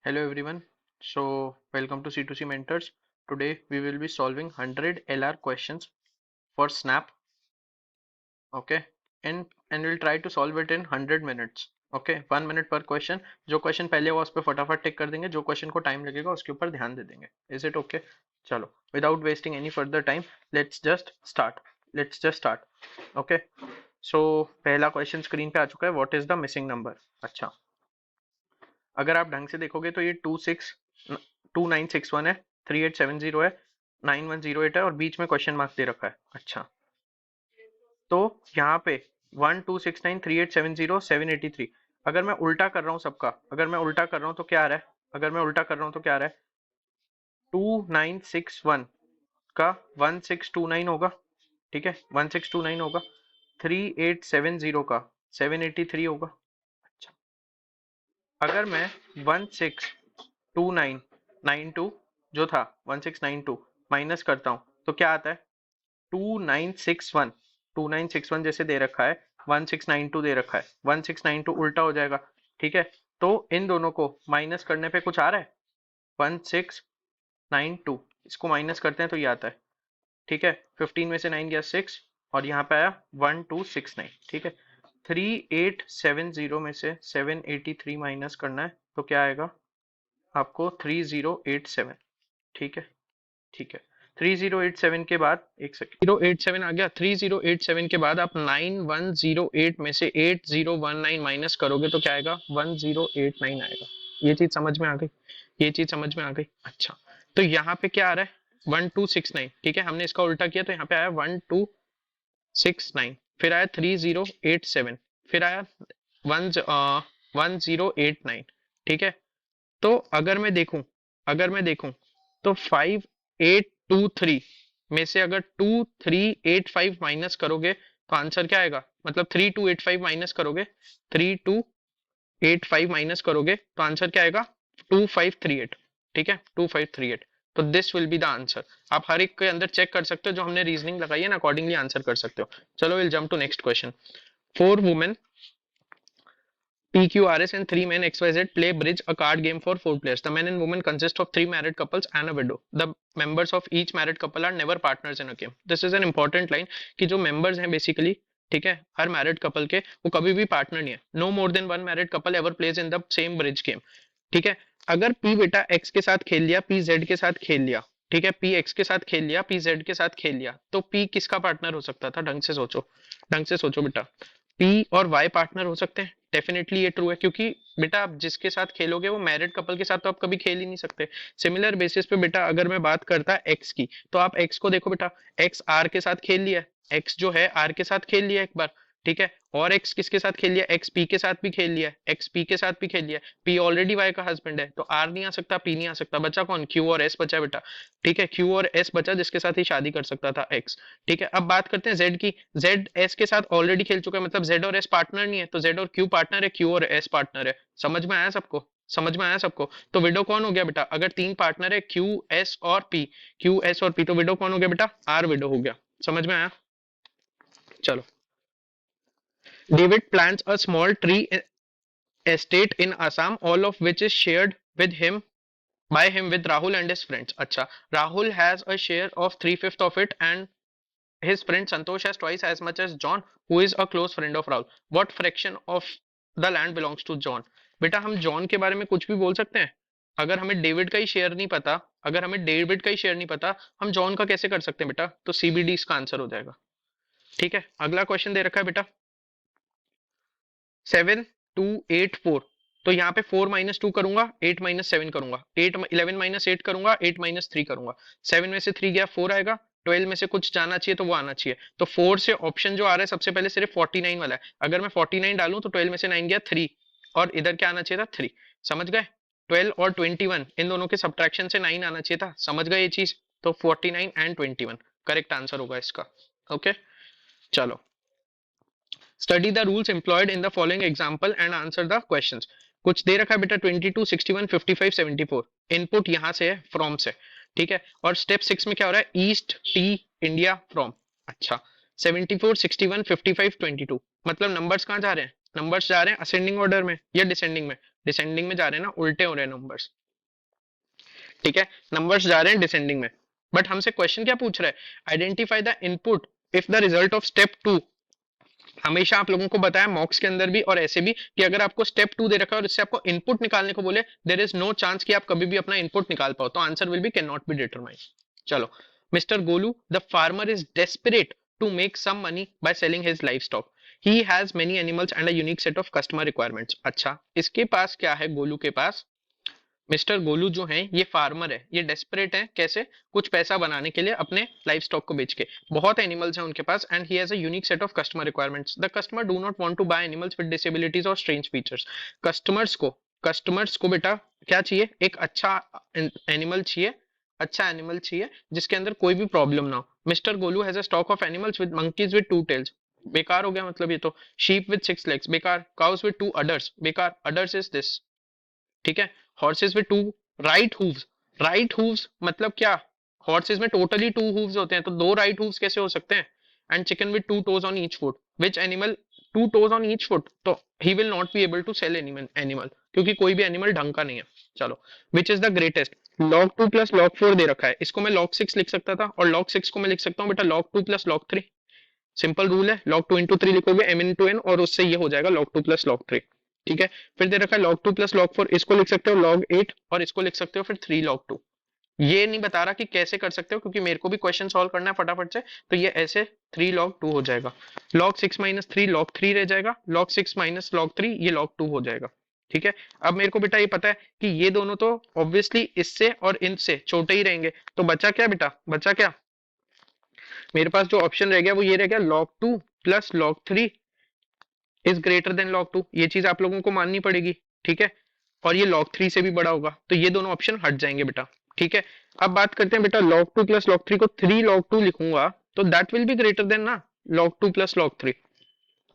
Hello everyone. Welcome to C2C Mentors. Today we will be solving 100 LR questions for Snap. Okay, and we'll try to solve it in 100 minutes. Okay, 1 minute per question. जो question पहले हुआ उस पर फटाफट टिक कर देंगे, जो question को टाइम लगेगा उसके ऊपर ध्यान दे देंगे. Is it okay? चलो, without wasting any further time, let's just start. Okay. So पहला क्वेश्चन स्क्रीन पे आ चुका है. What is the missing number? अच्छा, अगर आप ढंग से देखोगे तो ये 2961 है, 3870 है, 9108 है और बीच में क्वेश्चन मार्क दे रखा है. अच्छा, तो यहाँ पे 12693870 अगर मैं उल्टा कर रहा हूँ सबका, अगर मैं उल्टा कर रहा हूँ तो क्या आ रहा है, 2961 का 1629 होगा. ठीक है, 1629 होगा. 3870 का 783 होगा. अच्छा, अगर मैं 162992 जो था 1692 माइनस करता हूं तो क्या आता है 2961. 2961 जैसे दे रखा है, 1692 दे रखा है, 1692 उल्टा हो जाएगा. ठीक है, तो इन दोनों को माइनस करने पे कुछ आ रहा है 1692, इसको माइनस करते हैं तो ये आता है. ठीक है, 15 में से 9 गया 6 और यहाँ पे आया 1269. ठीक है, 3870 में से 783 माइनस करना है तो क्या आएगा आपको 3087. ठीक है, ठीक है, 3087 के बाद एक सेकेंड 087 आ गया. 3087 के बाद आप 9108 में से 8019 माइनस करोगे तो क्या आएगा 1089 आएगा. ये चीज समझ में आ गई, ये चीज समझ में आ गई. अच्छा, तो यहाँ पे क्या आ रहा है 1269. ठीक है, हमने इसका उल्टा किया तो यहाँ पे आया 1269, फिर आया 3087, फिर आया 1089. ठीक है, तो अगर मैं देखूं तो 5823 में से अगर 2385 माइनस करोगे तो आंसर क्या आएगा, मतलब 3285 माइनस करोगे, 3285 माइनस करोगे तो आंसर क्या आएगा 2538. ठीक है, 2538. तो this will be the answer. आप हर एक के अंदर चेक कर सकते हो, जो हमने रीजनिंग लगाई है ना अकॉर्डिंगली आंसर कर सकते हो. चलो will jump to next question. 4 women PQRS and 3 men XYZ play bridge, a card game for 4 players. The men and women consist of 3 married couples and a widow. The members of each married couple are never partners in a game. This is an important line कि जो members हैं basically, ठीक है, हर married couple के वो कभी भी partner नहीं है. No more than one married couple ever pledge in the same bridge game. ठीक है, अगर पी बेटा एक्स के साथ खेल लिया, पी जेड के साथ खेल लिया, ठीक है, पी एक्स के साथ खेल लिया, पी जेड के साथ खेल लिया, तो पी किसका पार्टनर हो सकता था, ढंग से सोचो, ढंग से सोचो बेटा. पी और वाई पार्टनर हो सकते हैं. डेफिनेटली ये ट्रू है, क्योंकि बेटा आप जिसके साथ खेलोगे वो मैरिड कपल के साथ तो आप कभी खेल ही नहीं सकते. सिमिलर बेसिस पे बेटा अगर मैं बात करता एक्स की, तो आप एक्स को देखो बेटा, एक्स आर के साथ खेल लिया, एक्स जो है आर के साथ खेल लिया एक बार. ठीक है, और एक्स किसके साथ खेल लिया, एक्स पी के साथ भी खेल लिया, एक्स पी के साथ भी खेल लिया. पी ऑलरेडी वाई का हस्बैंड है, तो आर नहीं आ सकता, पी नहीं आ सकता, बचा कौन, क्यू और एस बचा बेटा. ठीक है, क्यू और एस बचा जिसके साथ ही शादी कर सकता था एक्स. ठीक है, अब बात करते हैं जेड की. जेड एस के साथ ऑलरेडी खेल चुका है, मतलब जेड और एस पार्टनर नहीं है, तो जेड और क्यू पार्टनर है, क्यू और एस पार्टनर है. समझ में आया सबको, समझ में आया सबको. तो विडो कौन हो गया बेटा, अगर 3 पार्टनर है क्यू एस और पी, क्यू एस और पी, तो विडो कौन हो गया बेटा, आर विडो हो गया. समझ में आया. चलो, David plants a small tree estate in Assam, all of which is shared with him by him with Rahul and his friends. अच्छा, Rahul has a share of 3/5 of it and his friend Santosh has twice as much as John, who is a close friend of Rahul. What fraction of the land belongs to John? बेटा हम John के बारे में कुछ भी बोल सकते हैं. अगर हमें डेविड का ही शेयर नहीं पता, अगर हमें डेविड का ही शेयर नहीं पता, हम जॉन का कैसे कर सकते हैं बेटा, तो सीबीडी इसका आंसर हो जाएगा. ठीक है, अगला क्वेश्चन दे रखा है बेटा 7284. तो यहाँ पे 4 - 2 करूंगा, 8 - 7 करूंगा, 11 - 8 करूंगा, 8 - 3 करूंगा. 7 में से 3 गया 4 आएगा, 12 में से कुछ जाना चाहिए तो वो आना चाहिए. तो 4 से ऑप्शन जो आ रहा है सबसे पहले सिर्फ 49 वाला है. अगर मैं 49 डालूं तो 12 में से 9 गया 3 और इधर क्या आना चाहिए था 3. समझ गए, 12 और 21 इन दोनों के सब्ट्रैक्शन से 9 आना चाहिए था. समझ गए ये चीज, तो 49 एंड 21 करेक्ट आंसर होगा इसका. ओके, चलो, study the rules employed in the following example and answer the questions. कुछ दे रखा है बेटा 22, 61, 55, 74. इनपुट यहां से है, फ्रॉम से. ठीक है, और स्टेप 6 में क्या हो रहा है, ईस्ट टी इंडिया फ्रॉम. अच्छा, 74, 61, 55, 22, मतलब नंबर्स कहाँ जा रहे हैं, नंबर्स जा रहे हैं असेंडिंग ऑर्डर में या डिसेंडिंग में, डिसेंडिंग में जा रहे हैं ना, उल्टे हो रहे हैं नंबर्स, ठीक है, नंबर्स जा रहे हैं डिसेंडिंग में। बट हमसे क्वेश्चन क्या पूछ रहा है, identify the input if the result of step two. हमेशा आप लोगों को बताया मॉक्स के अंदर भी और ऐसे भी कि अगर आपको स्टेप टू दे रखा है और इससे आपको इनपुट निकालने को बोले, देयर इज नो चांस कि आप कभी भी अपना इनपुट निकाल पाओ, तो answer will be can not be determined. चलो, mister Golu the farmer is desperate to make some money by selling his life stock, he has many animals and a unique set of customer requirements. अच्छा, इसके पास क्या है, गोलू के पास, mister Golu जो है ये farmer है, ये डेस्परेट है, कैसे, कुछ पैसा बनाने के लिए अपने लाइफ स्टॉक को बेच के, बहुत एनिमल्स हैं उनके पास, and he has a unique set of customer requirements. The customer do not want to buy animals with disabilities और स्ट्रेंज फीचर्स। कस्टमर्स को बेटा क्या चाहिए, एक अच्छा एनिमल चाहिए, अच्छा एनिमल चाहिए जिसके अंदर कोई भी प्रॉब्लम ना हो। Mister Golu has a stock of animals with monkeys with two tails, बेकार हो गया मतलब ये तो। शीप विद सिक्स लेग्स, बेकार। काउस विद टू अडर्स, बेकार, अडर्स इज दिस, ठीक है। Horses with two right hooves, right hooves मतलब क्या, हॉर्सेस में टोटली टू हूव्स होते हैं, तो दो राइट हूव्स कैसे हो सकते हैं। And chicken with two toes on each foot, which animal, two toes on each foot, तो he will not be able to sell animal, क्योंकि कोई भी एनिमल ढंग का नहीं है। चलो, which is the greatest, log 2 plus log 4 दे रखा है, इसको मैं log 6 लिख सकता था, और log 6 को मैं लिख सकता हूँ बेटा log 2 plus log 3। Simple rule है, log 2 इंटू 3 लिखोगे m इंटू n, और उससे ये हो जाएगा log 2 प्लस log 3, ठीक है। फिर दे रखा है log 2 प्लस log 4, इसको लिख सकते हो log 8, और इसको लिख सकते हो फिर 3 log 2। ये नहीं बता रहा कि कैसे कर सकते हो, क्योंकि मेरे को भी क्वेश्चन सॉल्व करना है फटाफट से, तो ये ऐसे 3 log 2 हो जाएगा, log 6 माइनस 3 log 3 रह जाएगा, log 6 माइनस log 3 ये log 2 हो जाएगा, ठीक है। अब मेरे को बेटा ये पता है कि ये दोनों तो ऑब्वियसली इससे और इनसे छोटे ही रहेंगे, तो बचा क्या बेटा, बचा क्या, मेरे पास जो ऑप्शन रह गया वो ये रह गया, log 2 plus log 3 is greater than log 2, ये चीज आप लोगों को माननी पड़ेगी, ठीक है। और ये log 3 से भी बड़ा होगा, तो ये दोनों ऑप्शन हट जाएंगे बेटा, ठीक है। अब बात करते हैं बेटा, log 2 प्लस log 3 को 3 log 2 लिखूंगा, तो that will be greater than ना log 2 प्लस log 3,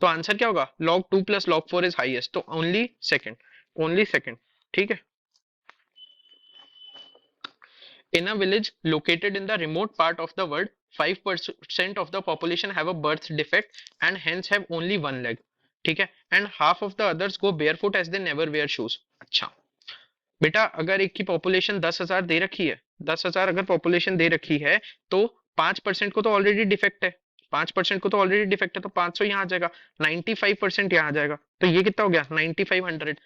तो आंसर क्या होगा, log 2 plus log 4 is highest, तो ओनली सेकंड, ओनली सेकंड, ठीक है। In a village located in the remote part of the world, 5% of the population have a birth defect and hence have only one leg. ठीक है, and half of the others go barefoot as they never wear shoes. अच्छा बेटा, अगर एक की population 10,000 दे रखी है, 10,000 अगर पॉपुलेशन दे रखी है, तो 5% को तो ऑलरेडी डिफेक्ट है, 5% को तो ऑलरेडी डिफेक्ट है, तो 500 यहाँ आ जाएगा, 95% यहाँ आ जाएगा, तो ये कितना हो गया 9500,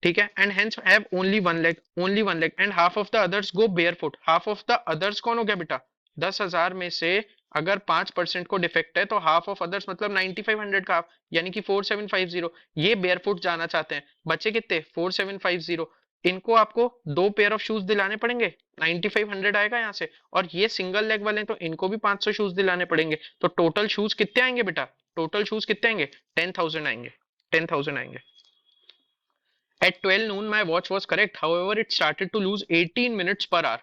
ठीक है। And hence have only one leg, only one leg, and half of the others go barefoot, half of the others कौन हो गया बेटा, 10,000 में से अगर 5% को डिफेक्ट है, तो हाफ ऑफ अदर्स मतलब 9500 का हाफ, यानी कि 4750, ये बेयरफुट जाना चाहते हैं, बचे कितने 4750, इनको आपको दो पेयर ऑफ शूज दिलाने पड़ेंगे, 9500 आएगा यहाँ से, और ये सिंगल लेग वाले हैं, तो इनको भी 500 शूज दिलाने पड़ेंगे, तो टोटल शूज कितने आएंगे बेटा, टोटल शूज कितने आएंगे, 10,000 आएंगे, 10,000 आएंगे। At 12 noon, my watch was correct. However, it started to lose 18 minutes per hour.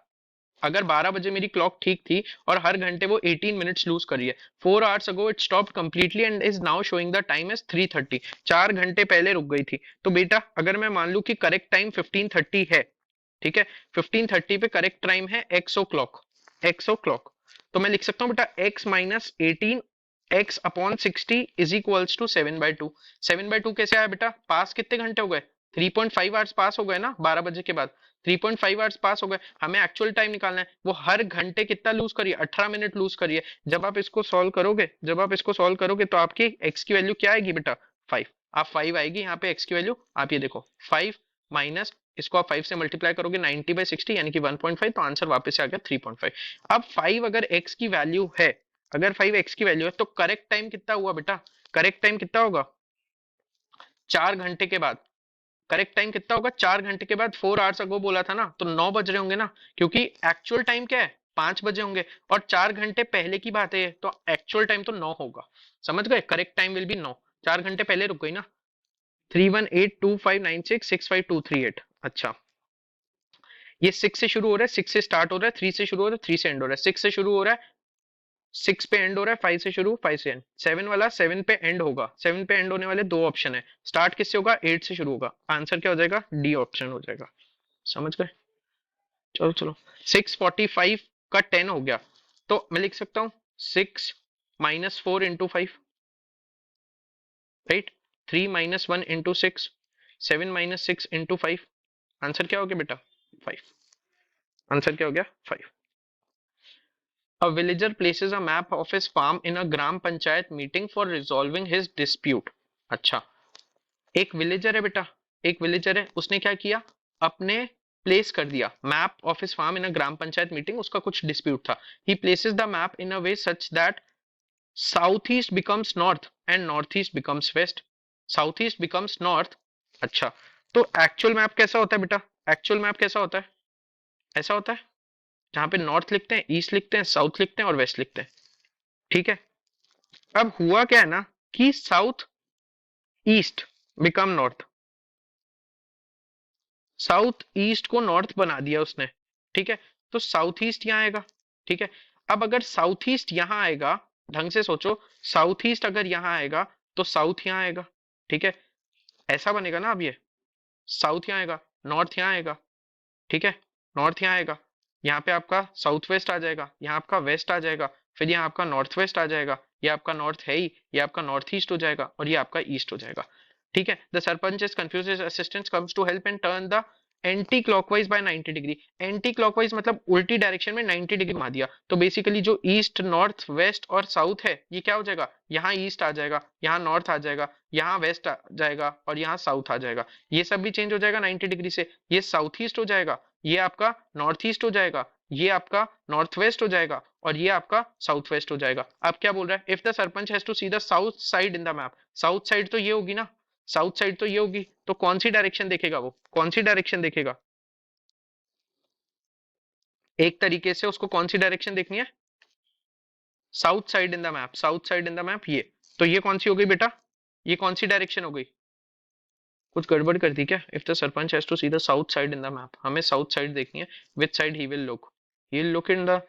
अगर 12 बजे मेरी क्लॉक ठीक थी और हर घंटे वो 18 मिनट्स लूज करी है। 4 hours ago it stopped completely and is now showing the time as 3:30. 4 घंटे पहले रुक गई थी। तो बेटा अगर मैं मान लूं कि करेक्ट टाइम 15:30 है, ठीक है, 15:30 पे करेक्ट टाइम है X o'clock, X o'clock, तो मैं लिख सकता हूँ बेटा x minus 18 x upon 60 is equals to 7/2। 7/2 कैसे आया बेटा, पास कितने घंटे हो गए, 3.5 आवर्स पास हो गए ना 12 बजे के बाद, 3.5 आवर्स पास हो गए, हमें एक्चुअल टाइम निकालना है, वो हर घंटे कितना लूज करिए, 18 मिनट लूज करिए। जब आप इसको सॉल्व करोगे, जब आप इसको सॉल्व करोगे तो आपकी x की वैल्यू क्या आएगी बेटा, 5, आप 5 आएगी यहाँ पे x की वैल्यू, आप ये देखो 5 माइनस, इसको आप 5 से मल्टीप्लाई करोगे 90/60 यानी कि 1.5, तो आंसर वापस से आ गया 3.5। अब 5 अगर x की वैल्यू है, अगर 5 x की वैल्यू है, तो करेक्ट टाइम कितना हुआ बेटा, करेक्ट टाइम कितना होगा, 4 घंटे के बाद, करेक्ट टाइम कितना होगा 4 घंटे के बाद, 4 आवर्स अगो बोला था ना, तो 9 बज रहे होंगे ना, क्योंकि एक्चुअल टाइम क्या है 5 बजे होंगे, और 4 घंटे पहले की बात है, तो एक्चुअल टाइम तो 9 होगा, समझ गए, करेक्ट टाइम विल बी 9, 4 घंटे पहले रुक गई ना। 318259665238, अच्छा ये 6 से शुरू हो रहा है, 6 से स्टार्ट हो रहा है, 3 से शुरू हो रहा है, 3 से एंड हो रहा है, 6 से शुरू हो रहा है, 6 पे एंड हो रहा है, 5 से शुरू, 5 से एंड, 7 वाला 7 पे एंड होगा, 7 पे एंड होने वाले दो ऑप्शन है, स्टार्ट किससे होगा 8 से शुरू होगा, आंसर क्या हो जाएगा, डी ऑप्शन हो जाएगा, समझ गए। चलो चलो, 645 का 10 हो गया, तो मैं लिख सकता हूँ 6 minus 4 into 5, right, 3 minus 1 into 6, 7 minus 6 into 5, answer क्या हो गया बेटा? 5। आंसर क्या हो गया? 5। A villager places a map of his farm in a gram panchayat meeting for resolving his dispute. अच्छा, एक विलेजर है बेटा, एक विलेजर है, उसने क्या किया, अपने प्लेस कर दिया map of his farm in a gram panchayat meeting, उसका कुछ डिस्प्यूट था। He places the map in a way such that south east becomes north and north east becomes west. South east becomes north. अच्छा, तो actual map कैसा होता है बेटा? Actual map कैसा होता है? ऐसा होता है जहां पे नॉर्थ लिखते हैं, ईस्ट लिखते हैं, साउथ लिखते हैं और वेस्ट लिखते हैं। ठीक है, अब हुआ क्या है ना कि south east become north, south east को नॉर्थ बना दिया उसने। ठीक है, तो साउथ ईस्ट यहाँ आएगा। ठीक है, अब अगर साउथ ईस्ट यहाँ आएगा, ढंग से सोचो, साउथ ईस्ट अगर यहाँ आएगा तो साउथ यहाँ आएगा। ठीक है, ऐसा बनेगा ना। अब ये साउथ यहाँ आएगा, नॉर्थ यहाँ आएगा। ठीक है, नॉर्थ यहाँ आएगा, यहाँ पे आपका साउथ वेस्ट आ जाएगा, यहाँ आपका वेस्ट आ जाएगा, फिर यहाँ आपका नॉर्थ वेस्ट आ जाएगा, ये आपका नॉर्थ है ही, ये आपका नॉर्थ ईस्ट हो जाएगा और ये आपका ईस्ट हो जाएगा। ठीक है, the sarpanch is confuse, his assistant comes to help and turn the anti clockwise by 90 degree. Anti clockwise मतलब उल्टी डायरेक्शन में 90 डिग्री घुमा दिया, तो बेसिकली जो ईस्ट नॉर्थ वेस्ट और साउथ है ये क्या हो जाएगा, यहाँ ईस्ट आ जाएगा, यहाँ नॉर्थ आ जाएगा, यहाँ वेस्ट आ जाएगा और यहाँ साउथ आ जाएगा। ये सब भी चेंज हो जाएगा 90 डिग्री से, ये साउथ ईस्ट हो जाएगा, ये आपका नॉर्थ ईस्ट हो जाएगा, ये आपका नॉर्थ वेस्ट हो जाएगा और ये आपका साउथ वेस्ट हो जाएगा। अब क्या बोल रहा है, if the sarpanch has to see the south side in the map, south side तो ये होगी ना, साउथ साइड तो ये होगी, तो कौन सी डायरेक्शन देखेगा वो, कौन सी डायरेक्शन देखेगा? एक तरीके से उसको कौन सी डायरेक्शन देखनी है? South side in the map, south side in the map ये, तो ये कौन सी हो गई बेटा? ये कौन सी डायरेक्शन हो गई? कुछ गड़बड़ कर दी क्या? If the sarpanch has to see the south side in the map, हमें साउथ साइड देखनी है, which side he will look, he will look in the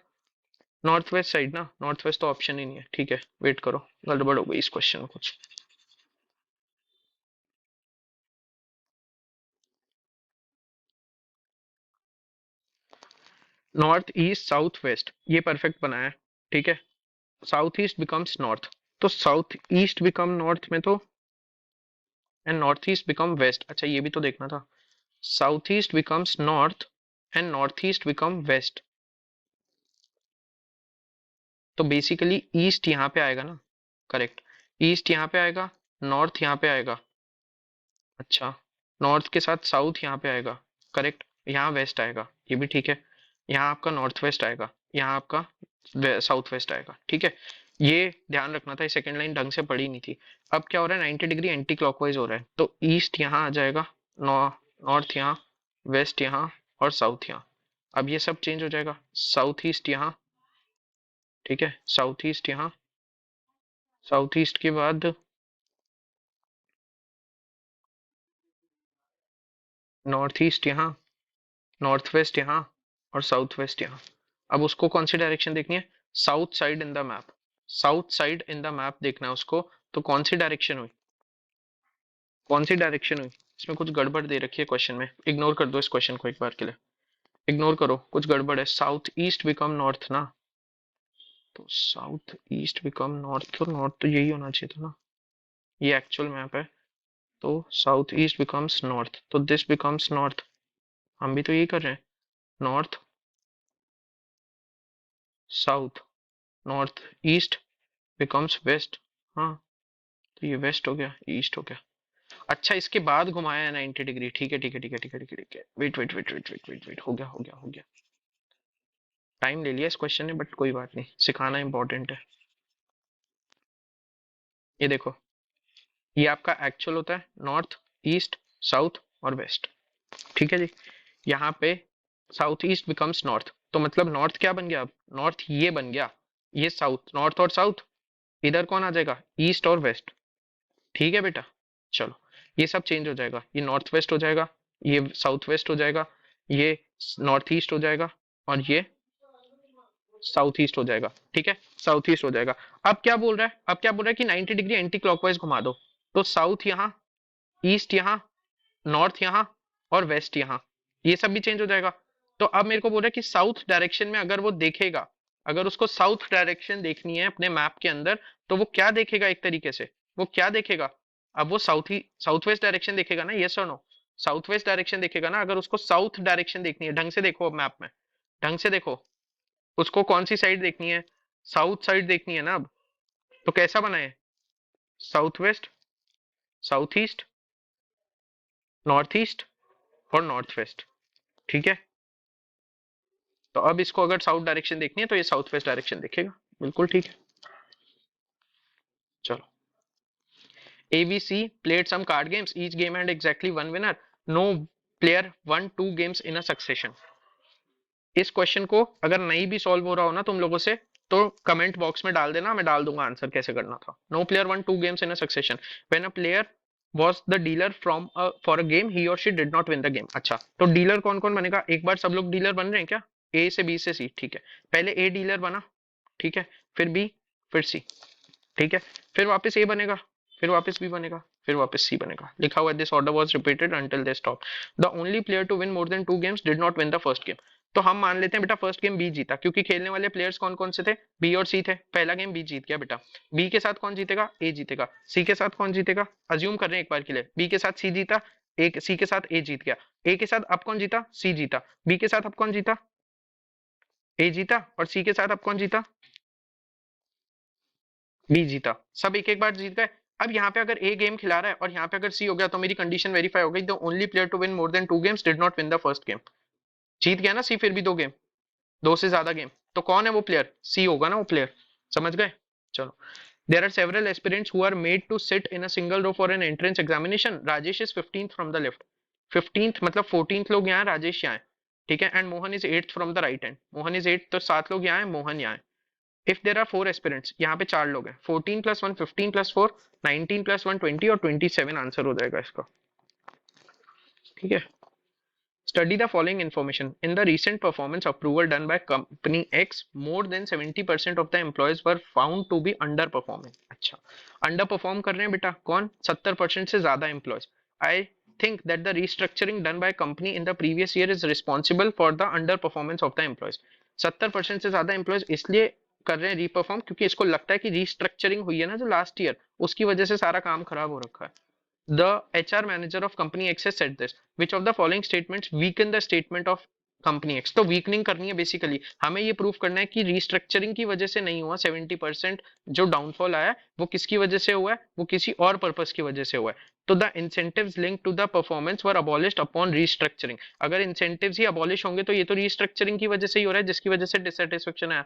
north west side ना, नॉर्थ वेस्ट तो ऑप्शन ही नहीं है। ठीक है, वेट करो, गड़बड़ हो गई इस क्वेश्चन में कुछ। नॉर्थ ईस्ट साउथ वेस्ट ये परफेक्ट बनाया है। ठीक है, साउथ ईस्ट बिकम्स नॉर्थ, तो साउथ ईस्ट बिकम नॉर्थ में तो, and north east become west, अच्छा ये भी तो देखना था, south east becomes north and north east become west, तो बेसिकली ईस्ट यहाँ पे आएगा ना, करेक्ट, ईस्ट यहाँ पे आएगा, नॉर्थ यहाँ पे आएगा, अच्छा, नॉर्थ के साथ साउथ यहाँ पे आएगा, करेक्ट, यहाँ वेस्ट आएगा, ये भी ठीक है, यहाँ आपका नॉर्थ वेस्ट आएगा, यहाँ आपका साउथ वेस्ट आएगा। ठीक है, ये ध्यान रखना था, सेकंड लाइन ढंग से पढ़ी नहीं थी। अब क्या हो रहा है, 90 डिग्री एंटी क्लॉकवाइज हो रहा है, तो ईस्ट यहाँ आ जाएगा, नॉर्थ यहाँ, वेस्ट यहाँ और साउथ यहाँ। अब ये सब चेंज हो जाएगा, साउथ ईस्ट यहाँ, ठीक है, साउथ ईस्ट यहाँ, साउथ ईस्ट के बाद नॉर्थ ईस्ट यहाँ, नॉर्थ वेस्ट यहाँ और साउथ वेस्ट यहाँ। अब उसको कौन सी डायरेक्शन देखनी है, south side in the map, south side in the map देखना है उसको, तो कौन सी डायरेक्शन हुई, कौन सी डायरेक्शन हुई? इसमें कुछ गड़बड़ दे रखी है क्वेश्चन में, इग्नोर कर दो इस क्वेश्चन को एक बार के लिए, इग्नोर करो, कुछ गड़बड़ है। साउथ ईस्ट बिकम नॉर्थ ना, तो साउथ ईस्ट बिकम नॉर्थ, तो नॉर्थ तो यही होना चाहिए था ना, ये एक्चुअल मैप है, तो साउथ ईस्ट बिकम्स नॉर्थ, तो दिस बिकम्स नॉर्थ, हम भी तो यही कर रहे हैं, north south, north east becomes west, हाँ, तो ये वेस्ट हो गया, ईस्ट हो गया। अच्छा, इसके बाद घुमाया है 90 डिग्री, ठीक है ठीक है ठीक है ठीक है ठीक है ठीक है, wait wait wait wait wait wait wait, हो गया हो गया हो गया, टाइम ले लिया इस क्वेश्चन ने, बट कोई बात नहीं, सिखाना इंपॉर्टेंट है। ये देखो, ये आपका एक्चुअल होता है नॉर्थ ईस्ट साउथ और वेस्ट। ठीक है जी, यहाँ पे साउथ ईस्ट बिकम्स नॉर्थ, तो मतलब नॉर्थ क्या बन गया, अब नॉर्थ ये बन गया, ये साउथ, नॉर्थ और साउथ, इधर कौन आ जाएगा, ईस्ट और वेस्ट। ठीक है बेटा, चलो, ये सब चेंज हो जाएगा, ये नॉर्थ वेस्ट हो जाएगा, ये साउथ वेस्ट हो जाएगा, ये नॉर्थ ईस्ट हो जाएगा और ये साउथ ईस्ट हो जाएगा। ठीक है, साउथ ईस्ट हो जाएगा। अब क्या बोल रहा है, अब क्या बोल रहा है कि 90 डिग्री एंटी क्लॉकवाइज घुमा दो, तो साउथ यहाँ, ईस्ट यहाँ, नॉर्थ यहाँ और वेस्ट यहाँ, ये सब भी चेंज हो जाएगा। तो अब मेरे को बोल रहा है कि साउथ डायरेक्शन में अगर वो देखेगा, अगर उसको साउथ डायरेक्शन देखनी है अपने मैप के अंदर, तो वो क्या देखेगा, एक तरीके से वो क्या देखेगा, अब वो साउथ वेस्ट डायरेक्शन देखेगा ना, यस और नो? साउथ वेस्ट डायरेक्शन देखेगा ना, अगर उसको साउथ डायरेक्शन देखनी है, ढंग से देखो अब मैप में, ढंग से देखो, उसको कौन सी साइड देखनी है? साउथ साइड देखनी है ना अब। तो कैसा बना है? South west, south east, north east और नॉर्थ वेस्ट, ठीक है? तो अब इसको अगर साउथ डायरेक्शन देखनी है तो ये साउथ वेस्ट डायरेक्शन देखेगा, बिल्कुल ठीक है। चलो, ABC played some card games. Each game had exactly one winner. No player won two games in a succession. इस क्वेश्चन को अगर नहीं भी सॉल्व हो रहा हो ना तुम लोगों से, तो कमेंट बॉक्स में डाल देना, मैं डाल दूंगा आंसर कैसे करना था। No player won two games in a succession when a player was the dealer from for a game he or she did not win the game। अच्छा, तो डीलर कौन कौन बनेगा? एक बार सब लोग डीलर बन रहे हैं क्या? ए से बी से सी, ठीक है। पहले ए डीलर बना, ठीक है, फिर बी, फिर सी, ठीक है, फिर वापस ए बनेगा, फिर वापस बी बनेगा, फिर वापस सी बनेगा। लिखा हुआ this order was repeated until they stop. The only player to win more than two games did not win the first game. तो हम मान लेते हैं बेटा फर्स्ट गेम बी जीता, क्योंकि खेलने वाले प्लेयर्स कौन कौन से थे? बी और सी थे। पहला गेम बी जीत गया बेटा। बी के साथ कौन जीतेगा? ए जीतेगा। सी के साथ कौन जीतेगा? अज्यूम कर रहे हैं एक बार के लिए, बी के साथ सी जीता, एक सी के साथ ए जीत गया। ए के साथ अब कौन जीता? सी जीता। बी के साथ अब कौन जीता? ए जीता। और सी के साथ अब कौन जीता? बी जीता। सब एक एक बार जीत गए। अब यहाँ पे अगर ए गेम खिला रहा है और यहाँ पे अगर सी हो गया, तो मेरी कंडीशन वेरीफाई हो गई। The only player to win more than two games did not win the first game. जीत गया ना सी फिर भी दो गेम, दो से ज्यादा गेम। तो कौन है वो प्लेयर? सी होगा ना वो प्लेयर। समझ गए? चलो, there are several aspirants who are made to sit in a single row for an entrance examination. Rajesh is 15th from the left। 15th मतलब 14th लोग यहाँ, राजेश यहाँ है, ठीक है। And Mohan is 8th from the right hand. Mohan is 8th, तो 7 लोग यहाँ है, मोहन यहाँ है। इफ देर आर 4 एस्पिरेंट्स, यहाँ पे 4 लोग हैं, 14 प्लस 1 15 प्लस 4 19 प्लस 1 20 और 27 आंसर हो जाएगा इसका, ठीक है। Study the following information. In the recent performance approval done by company X, more than 70% of the employees were found to be underperforming। अच्छा, underperform कर रहे हैं बेटा कौन? 70% से ज्यादा employees। I think that the restructuring done by company in the previous year is responsible for the underperformance of the employees। 70% से ज्यादा employees इसलिए कर रहे हैं रीपरफॉर्म, क्योंकि इसको लगता है कि रीस्ट्रक्चरिंग हुई है ना जो लास्ट ईयर, उसकी वजह से सारा काम खराब हो रखा है। The HR manager of company X has said this. Which of the following statements weaken the statement of company x? तो वीकनिंग करनी है बेसिकली, हमें ये प्रूव करना है कि रीस्ट्रक्चरिंग की वजह से नहीं हुआ। 70% जो डाउनफॉल आया वो किसकी वजह से हुआ है? वो किसी और पर्पस की वजह से हुआ है। तो the incentives link to the performance were abolished upon restructuring. अगर इंसेंटिव्स ही अबॉलिश होंगे तो ये तो रीस्ट्रक्चरिंग की वजह से ही हो रहा है, जिसकी वजह से डिससेटिस्फेक्शन आया।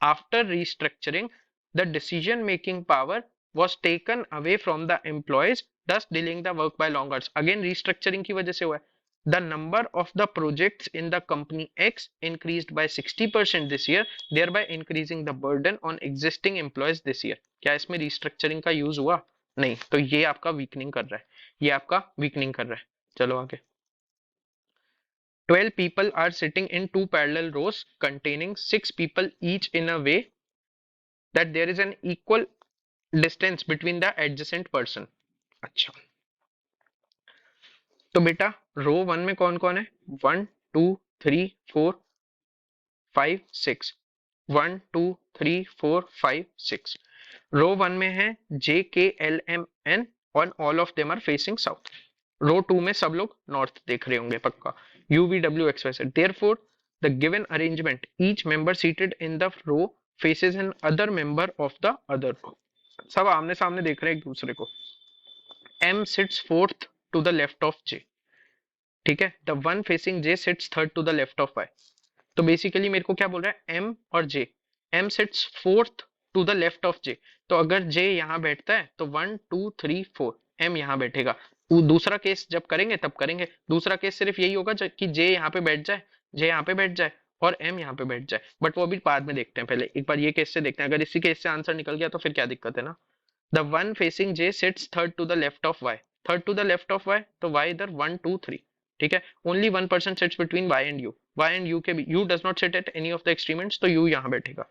After restructuring, the decision-making power was taken away from the employees, thus delaying the work by long hours। Again restructuring की वजह से हुआ है। The number of the projects in the company X increased by 60% this year, thereby increasing the burden on existing employees this year। क्या इसमें restructuring का use हुआ? नहीं, तो ये आपका वीकनिंग कर रहा है, ये आपका वीकनिंग कर रहा है। चलो आगे। 12 people are sitting in two parallel rows containing 6 people each in a way that there is an equal distance between the adjacent person। अच्छा, तो बेटा रो वन में कौन कौन है? 1 2 3 4 5 6, 1 2 3 4 5 6। रो वन में है JKLMN और all of them are facing south. Row two में सब लोग नॉर्थ देख रहे होंगे पक्का, UVWXYZ। Therefore the given arrangement, each member seated in the row faces an other member of the other row। सब आमने सामने देख रहे हैं एक दूसरे को। M sits fourth to the left of J, ठीक है। The one facing J sits third to the left of Y। तो बेसिकली मेरे को क्या बोल रहा है? M और J, M sits fourth to the left of J। तो अगर J यहाँ बैठता है तो 1 2 3 4 M यहाँ बैठेगा। दूसरा केस जब करेंगे तब करेंगे, दूसरा केस सिर्फ यही होगा कि J यहाँ पे बैठ जाए, J यहाँ पे बैठ जाए और M यहाँ पे बैठ जाए, बट वो अभी बाद में देखते हैं। पहले एक बार ये केस से देखते हैं, अगर इसी केस से आंसर निकल गया तो फिर क्या दिक्कत है ना। The one facing J sits third to the left of Y, third to the left of Y, तो Y इधर 1 2 3, ठीक है। Only one person sits between Y and U, Y and U के भी, U does not sit at any of the extreme ends, तो U यहाँ बैठेगा।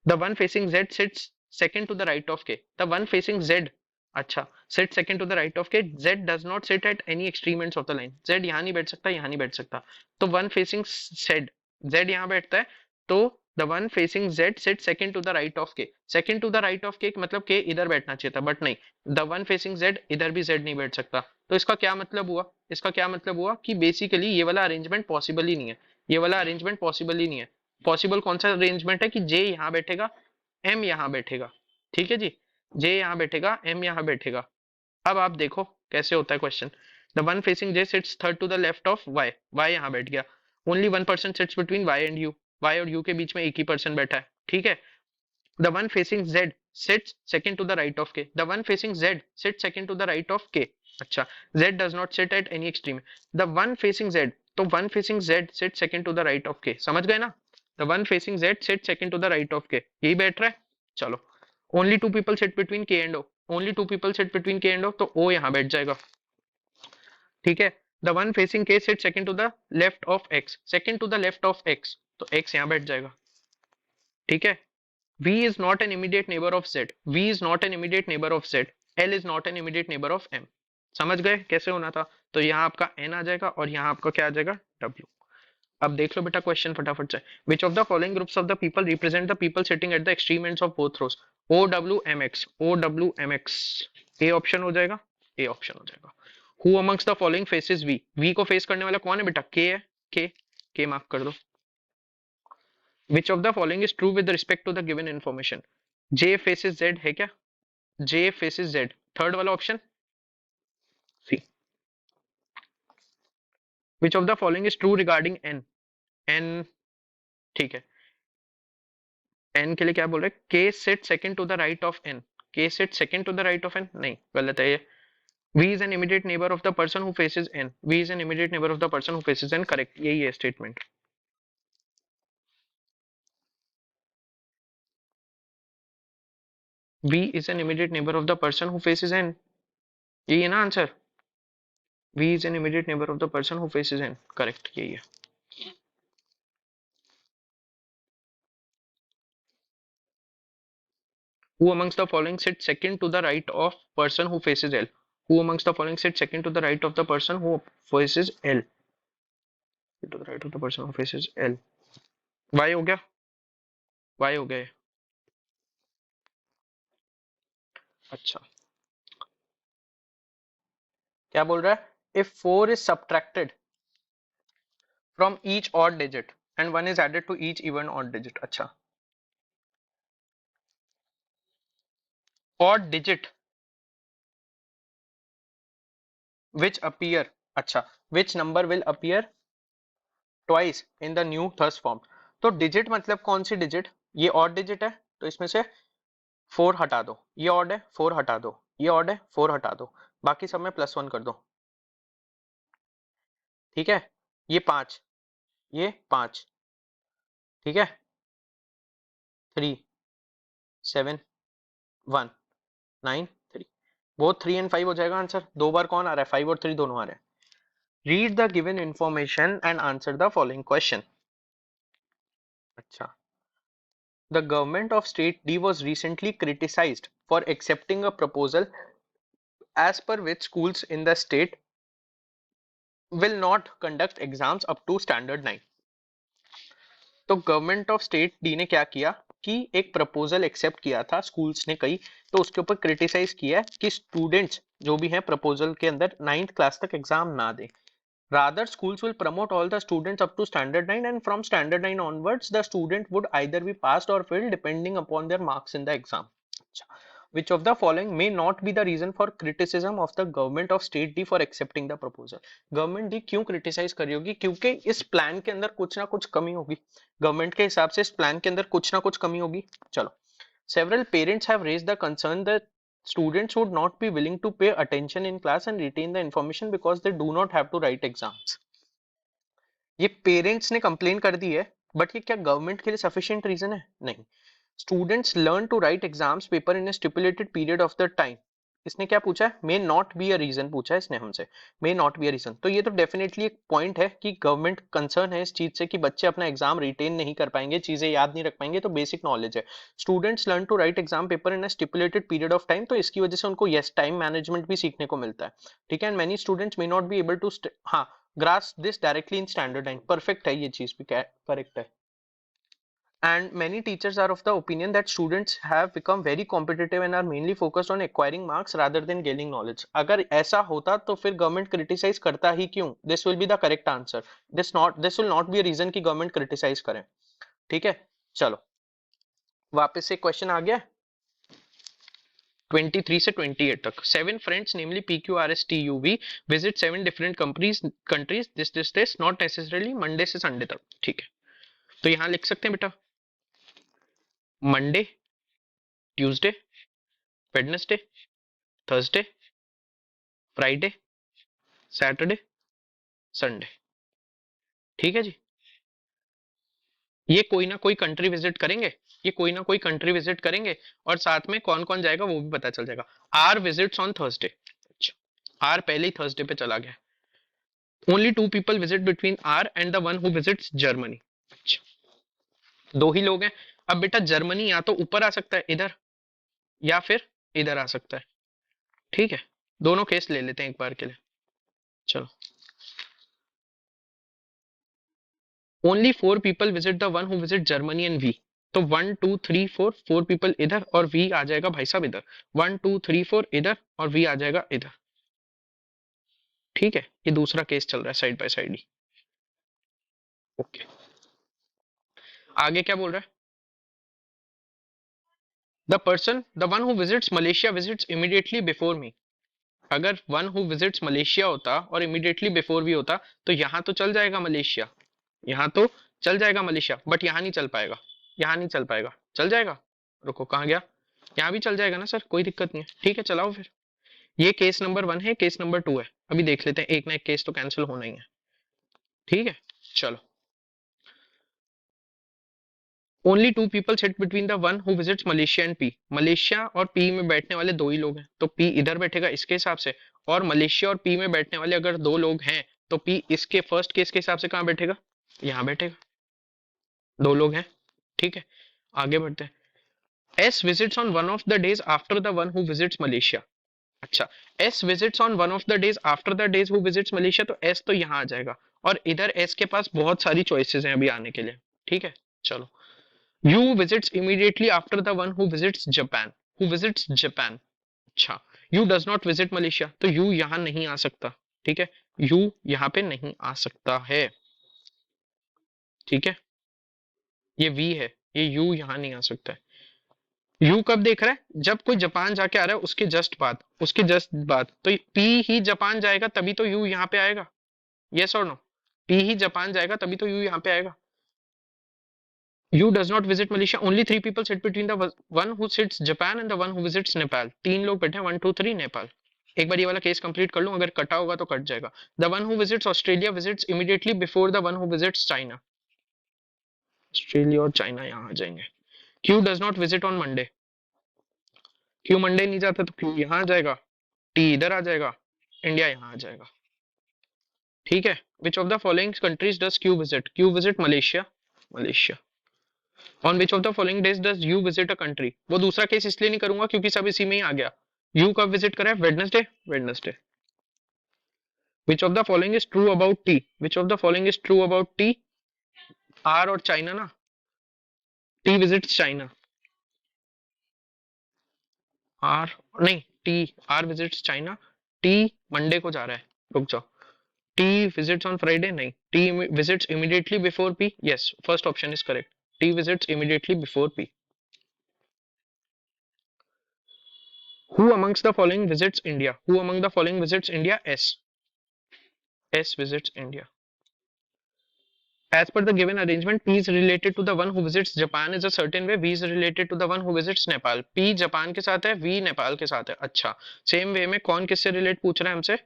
The one facing Z sits second to the right of K, the one facing Z, अच्छा, sit second to the right of K, Z does not sit at any extreme ends of the line. Z यहाँ नहीं बैठ सकता, यहाँ नहीं बैठ सकता, तो वन फेसिंग Z, Z यहाँ बैठता है, तो the one facing Z sit second to the right of K. Second to the right of K मतलब के इधर बैठना चाहिए था, बट नहीं, द वन फेसिंग जेड इधर भी जेड नहीं बैठ सकता. तो इसका क्या मतलब हुआ, इसका क्या मतलब हुआ कि बेसिकली ये वाला अरेंजमेंट पॉसिबल ही नहीं है. ये वाला अरेंजमेंट पॉसिबल ही नहीं है. पॉसिबल कौन सा अरेंजमेंट है कि जे यहाँ बैठेगा, एम यहाँ बैठेगा. ठीक है जी, जे यहाँ बैठेगा, एम यहाँ बैठेगा. अब आप देखो कैसे होता है question. The one facing J sits third to the left of Y. Y यहाँ बैठ गया. Only one person sits between Y and U. Y और यू के बीच में एक ही पर्सन बैठा है. ठीक है. The one facing Z sits second to the right of K. The one facing Z sits second to the right of K. अच्छा, Z does not sit at any extreme. The one facing Z, तो one facing Z sit second to the right of K. समझ गए ना. The one facing Z sit second to the right of K, यही बैठ रहा है. चलो, only two people sit between K and O. Only two people sit between K and O, तो O यहाँ बैठ जाएगा. ठीक है. The one facing K sit second to the left of X. Second to the left of X, तो X यहाँ बैठ जाएगा. ठीक है. V is not an immediate neighbor of Z. V is not an immediate neighbor of Z. L is not an immediate neighbor of M. समझ गए कैसे होना था. तो यहाँ आपका N आ जाएगा और यहाँ आपका क्या आ जाएगा, W. अब देख लो बेटा क्वेश्चन फटाफट से. Which of the following groups of the people represent the people sitting at the extreme ends of both rows? O W M X. O W M X. A option हो जाएगा. A option हो जाएगा. Who amongst the following faces V? V को face करने वाला कौन है बेटा, K है. K. K मार्क कर दो. Which of the following is true with respect to the given information? J faces Z है क्या? J faces Z. थर्ड वाला option C. Which of the following is true regarding N? N. ठीक है. N के लिए क्या बोल रहे हैं? K sit second to the right of N. K sit second to the right of N. नहीं, गलत है ये. V is an immediate neighbor of the person who faces N. V is an immediate neighbor of the person who faces N. Correct. यही है statement. V is an immediate neighbor of the person who faces N. यही है ना answer. V is an immediate neighbor of the person who faces N. Correct. यही है. Who amongst the following sits second to the right of person who faces L? Who amongst the following sits second to the right of the person who faces L? To the right of the person who faces L. Y हो गया. Y हो गया. अच्छा, क्या बोल रहा है? If 4 is subtracted from each odd digit and 1 is added to each even odd digit. अच्छा, odd digit which appear, अच्छा, which number will appear twice in the new thus formed. तो digit मतलब कौन सी digit? ये odd digit है, तो इसमें से 4 हटा दो. ये odd है, 4 हटा दो. ये odd है, 4 हटा दो. बाकी सब में +1 कर दो. ठीक है. ये 5, ये 5. ठीक है. 3 7 1 9 3. वो 3 एंड 5 हो जाएगा आंसर. दो बार कौन आ रहा है? 5 और 3 दोनों आ रहे हैं. Read the given information and answer the following question. अच्छा, the government of state D was recently criticized for accepting a proposal as per which schools in the state will not conduct exams up to standard 9. तो government of state D ने क्या किया कि एक proposal accept किया था schools ने कई, तो उसके ऊपर क्रिटिसाइज किया है कि स्टूडेंट्स जो भी हैं प्रपोजल के अंदर 9th क्लास तक एग्जाम ना दें. Rather, schools will promote all the students up to standard 9, and from standard 9 onwards, the student would either be passed or failed depending upon their marks in the exam. Which of the following may not be the reason for criticism of the government of state D for accepting the proposal? Government D क्यों criticize करी होगी? क्योंकि इस plan के अंदर कुछ ना कुछ कमी होगी. गवर्नमेंट के हिसाब से इस प्लान के अंदर कुछ ना कुछ कमी होगी. चलो, several parents have raised the concern that students would not be willing to pay attention in class and retain the information because they do not have to write exams. ये पेरेंट्स ने कंप्लेन कर दी है, but ये क्या government के लिए sufficient reason है? नहीं. Students learn to write exams paper in a stipulated period of the time. इसने क्या पूछा है? May not be a reason पूछा है इसने हमसे. May not be a reason, तो ये तो डेफिनेटली एक पॉइंट है कि गवर्नमेंट कंसर्न है इस चीज से कि बच्चे अपना एग्जाम रिटेन नहीं कर पाएंगे, चीजें याद नहीं रख पाएंगे. तो बेसिक नॉलेज है. Students learn to write exam paper in a stipulated period of time, तो इसकी वजह से उनको यस टाइम मैनेजमेंट भी सीखने को मिलता है. ठीक है. And many students may not be able to हाँ grasp this directly in standard 9. Perfect है ये चीज भी, करेक्ट है. And many teachers are of the opinion that students have become very competitive and are mainly focused on acquiring marks rather than gaining knowledge. अगर ऐसा होता तो फिर गवर्नमेंट क्रिटिसाइज करता ही क्यों? This will be the correct answer. This will not be a reason कि government criticize करें. ठीक है, चलो वापस से क्वेश्चन आ गया 23 से 28 तक. 7 friends namely PQRSTUV visit 7 different countries this not necessarily Monday से संडे तक. ठीक है, तो यहां लिख सकते हैं बेटा Monday, Tuesday, Wednesday, Thursday, Friday, Saturday, Sunday. ठीक है जी, ये कोई ना कोई कंट्री विजिट करेंगे, ये कोई ना कोई कंट्री विजिट करेंगे और साथ में कौन कौन जाएगा वो भी पता चल जाएगा. R visits on Thursday. अच्छा, आर पहले ही थर्सडे पे चला गया. Only 2 people visit between R and the one who visits Germany. अच्छा, दो ही लोग हैं. अब बेटा जर्मनी या तो ऊपर आ सकता है इधर या फिर इधर आ सकता है. ठीक है, दोनों केस ले लेते हैं एक बार के लिए. चलो, only 4 people visit the one who visit Germany and V. तो 1 2 3 4 4 people इधर और वी आ जाएगा भाई साहब इधर. 1 2 3 4 इधर और वी आ जाएगा इधर. ठीक है, ये दूसरा केस चल रहा है side by side he. Okay, आगे क्या बोल रहा है? The one who visits Malaysia visits immediately before me. अगर वन हु विजिट्स मलेशिया होता और इमीडिएटली बिफोर भी होता तो यहां तो चल जाएगा मलेशिया, यहां तो चल जाएगा मलेशिया, बट यहां नहीं चल पाएगा. यहां नहीं चल पाएगा. चल जाएगा, रुको कहाँ गया, यहाँ भी चल जाएगा ना सर, कोई दिक्कत नहीं है. ठीक है, चलाओ फिर. ये केस नंबर 1 है, केस नंबर 2 है. अभी देख लेते हैं, एक ना एक केस तो कैंसिल होना ही है. ठीक है, चलो. Only 2 people sit between the one who visits Malaysia and P. Malaysia और पी में बैठने वाले दो ही लोग हैं, तो पी इधर बैठेगा इसके हिसाब से. और मलेशिया और पी में बैठने वाले अगर दो लोग हैं तो पी इसके फर्स्ट केस के हिसाब से कहाँ बैठेगा? यहाँ बैठेगा. दो लोग हैं. ठीक है, आगे बढ़ते हैं. S visits on one of the days after the one who visits Malaysia. अच्छा, S visits on one of the days after the days who visits Malaysia, तो एस तो यहाँ आ जाएगा और इधर एस के पास बहुत सारी चॉइसेस हैं अभी आने के लिए. ठीक है, चलो. U visits immediately after the one who visits Japan. Who visits Japan. अच्छा, U does not visit Malaysia, तो यू यहाँ नहीं आ सकता. ठीक है, यू यहाँ पे नहीं आ सकता है. ठीक है, ये वी है, ये यू यहाँ नहीं आ सकता है. यू कब देख रहा है? जब कोई जापान जाके आ रहा है उसके जस्ट बाद, उसके जस्ट बाद तो पी ही जापान जाएगा तभी तो यू यहाँ पे आएगा. यस और नो? पी ही जापान जाएगा तभी तो यू यहाँ पे आएगा. You does not visit Malaysia. Only 3 people sit between the one who sits Japan and the one who visits Nepal. 3 लोग बैठे हैं, 1 2 3 नेपाल. एक बार ये वाला केस कंप्लीट कर लूं, अगर कटा होगा तो कट जाएगा. The one who visits Australia visits immediately before the one who visits China. Australia और चाइना यहाँ आ जाएंगे. Q does not visit on Monday. Q Monday नहीं जाता तो क्यू यहाँ आ जाएगा, टी इधर आ जाएगा, इंडिया यहाँ आ जाएगा. ठीक है, which of the following countries does Q visit? Q visit Malaysia. Malaysia. On which of the following days does you visit a country. वो दूसरा केस इसलिए नहीं करूंगा क्योंकि सब इसी में ही आ गया. यू कब विजिट करा है? Wednesday. Wednesday. Which of the following is true about T. Which of the following is true about T? R और चाइना ना. T visits China. आर नहीं, T. R visits China. T Monday को जा रहा है, रुक जाओ. T visits on Friday. नहीं, T visits immediately before P. Yes, first option is correct. T visits immediately before P. Who amongst the following visits India? Who among the following visits India? S. S visits India. As per the given arrangement, P is related to the one who visits Japan is a certain way. V is related to the one who visits Nepal. P Japan के साथ है, V Nepal के साथ है. अच्छा, same way में कौन किससे रिलेट पूछ रहा है हमसे?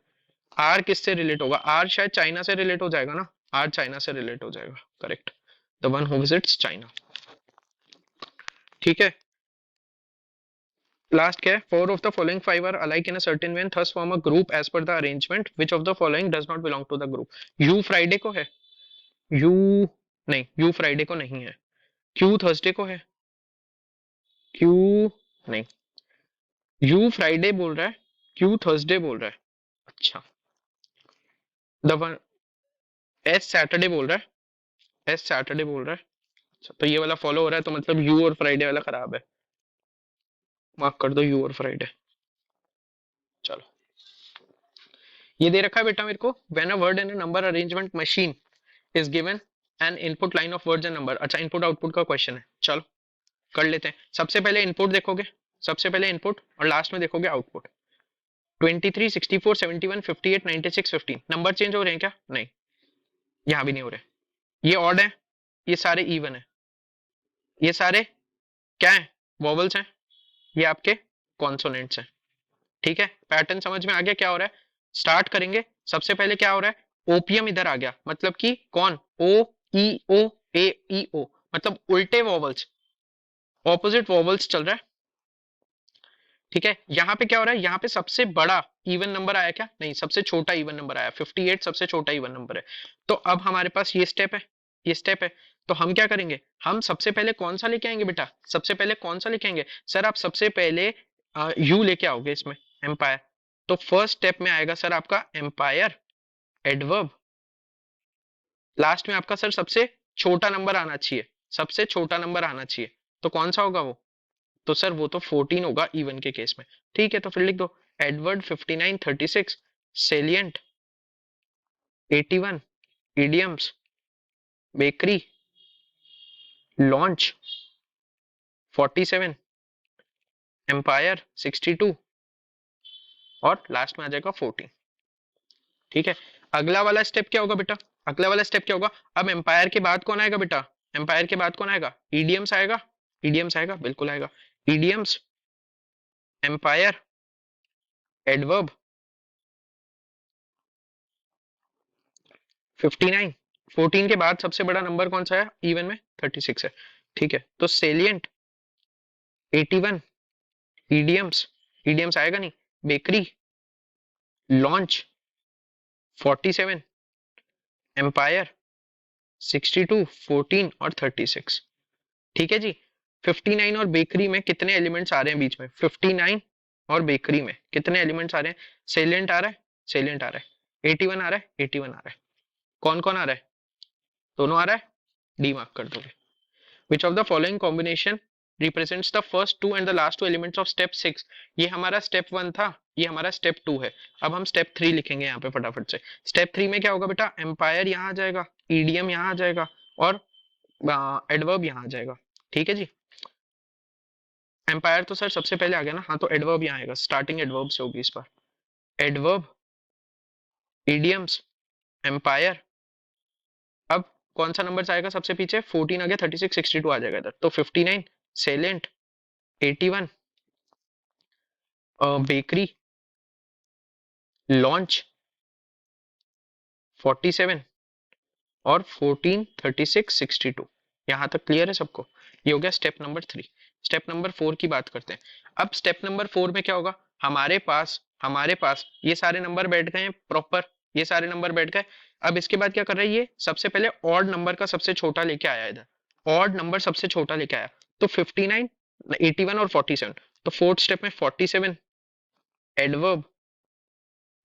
R किससे रिलेट होगा? R शायद चाइना से रिलेट हो जाएगा ना. R चाइना से रिलेट हो जाएगा. Correct. The one who visits China. ठीक है, लास्ट क्या है? 4 of the following 5 are alike in a certain way and thus form a group as per the arrangement. Which of the following does not belong to the group? U Friday को है. You नहीं, you Friday को नहीं है. Q Thursday को है. Q नहीं, you Friday बोल रहा है, क्यू थर्सडे बोल रहा है. अच्छा, द वन एस सैटरडे बोल रहा है. एस सैटरडे बोल रहा है. तो ये वाला फॉलो हो रहा है, तो मतलब यू और फ्राइडे वाला खराब है, मार्क कर दो यू और फ्राइडे। चलो, ये दे रखा है बेटा मेरे को, when a word in a number arrangement machine is given an input line of words and number. अच्छा, इनपुट आउटपुट का क्वेश्चन है, चलो कर लेते हैं। सबसे पहले इनपुट देखोगे, सबसे पहले इनपुट और लास्ट में देखोगे आउटपुट। 23, 64, 71, 58, 96, 15 नंबर चेंज हो रहे हैं क्या? नहीं, यहाँ भी नहीं हो रहे। ये ऑड है, ये सारे इवन है, ये सारे क्या है? वॉवल्स हैं, ये आपके कॉन्सोनेंट्स हैं। ठीक है, पैटर्न समझ में आ गया क्या हो रहा है? स्टार्ट करेंगे। सबसे पहले क्या हो रहा है? ओपीएम इधर आ गया, मतलब कि कौन? ओ, ई, ओ, ए, ई, ओ, मतलब उल्टे वॉवल्स, ऑपोजिट वॉवल्स चल रहा है। ठीक है, यहाँ पे क्या हो रहा है? यहाँ पे सबसे बड़ा इवन नंबर आया क्या? नहीं, सबसे छोटा इवन नंबर आया, 58 सबसे छोटा इवन नंबर है। तो अब हमारे पास ये स्टेप है, ये स्टेप है। तो हम क्या करेंगे? हम सबसे पहले कौन सा लेके आएंगे बेटा? सबसे पहले कौन सा लेके आएंगे? सर आप सबसे पहले यू लेके आओगे इसमें, एम्पायर। तो फर्स्ट स्टेप में आएगा सर आपका एम्पायर एडवर्ब। लास्ट में आपका सर सबसे छोटा नंबर आना चाहिए, सबसे छोटा नंबर आना चाहिए। तो कौन सा होगा वो? तो सर वो तो 14 होगा इवन के केस में। ठीक है, तो फिर लिख दो adverb 59, 36, salient 81, idioms, bakery, launch 47, empire 62 और लास्ट में आ जाएगा 14। ठीक है, अगला वाला स्टेप क्या होगा बेटा? अगला वाला स्टेप क्या होगा? अब एम्पायर के बाद कौन आएगा बेटा? एम्पायर के बाद कौन आएगा? इडियम्स आएगा, इडियम्स आएगा, बिल्कुल आएगा। इडियम्स, एम्पायर, एडवर्ब 59, 14 के बाद सबसे बड़ा नंबर कौन सा है इवन में? 36 है। ठीक है, तो सेलियंट 81, इडियम्स, इडियम्स आएगा नहीं, बेकरी, लॉन्च 47, एम्पायर 62, 14 और 36। ठीक है जी। 59 और बेकरी में कितने एलिमेंट्स आ रहे हैं बीच में? 59 और बेकरी में कितने एलिमेंट्स आ रहे हैं? सेलियंट आ रहा है, सेलियंट आ रहा है, 81 आ रहा है, 81 आ रहा है। कौन कौन आ रहा है? दोनों आ रहा है, डी मार्क कर दोगे। Which of the following combination represents the first two and the last two elements of step 6? ये हमारा step 1 था, ये हमारा step 2 है। अब हम step 3 लिखेंगे यहाँ पे फटाफट से। step 3 में क्या होगा बेटा? एम्पायर यहाँ आ जाएगा, ईडीएम यहाँ आ जाएगा और एडवर्ब यहाँ आ जाएगा। ठीक है जी। एम्पायर तो सर सबसे पहले आ गया ना, हाँ तो एडवर्ब यहाँ आएगा, स्टार्टिंग एडवर्ब से होगी इस बार। Adverb, idioms, empire. अब कौन सा नंबर आएगा सबसे पीछे? 14 आ गया, 36, 62 आ जाएगा इधर, तो 59 सेलेंट, 81 बेकरी, लॉन्च 47 और 14, 36, 62। यहां तक क्लियर है सबको? ये हो गया स्टेप नंबर 3। स्टेप नंबर 4 की बात करते हैं। अब स्टेप नंबर 4 में क्या होगा? हमारे पास ये सारे नंबर बैठ गए हैं प्रॉपर, ये सारे नंबर बैठ गए। अब इसके बाद क्या कर रहा है? ये सबसे पहले ऑड नंबर का सबसे छोटा लेके आया इधर, ऑड नंबर सबसे छोटा लेके आया। तो 59, 81 और 47। तो फोर्थ स्टेप में 47 adverb,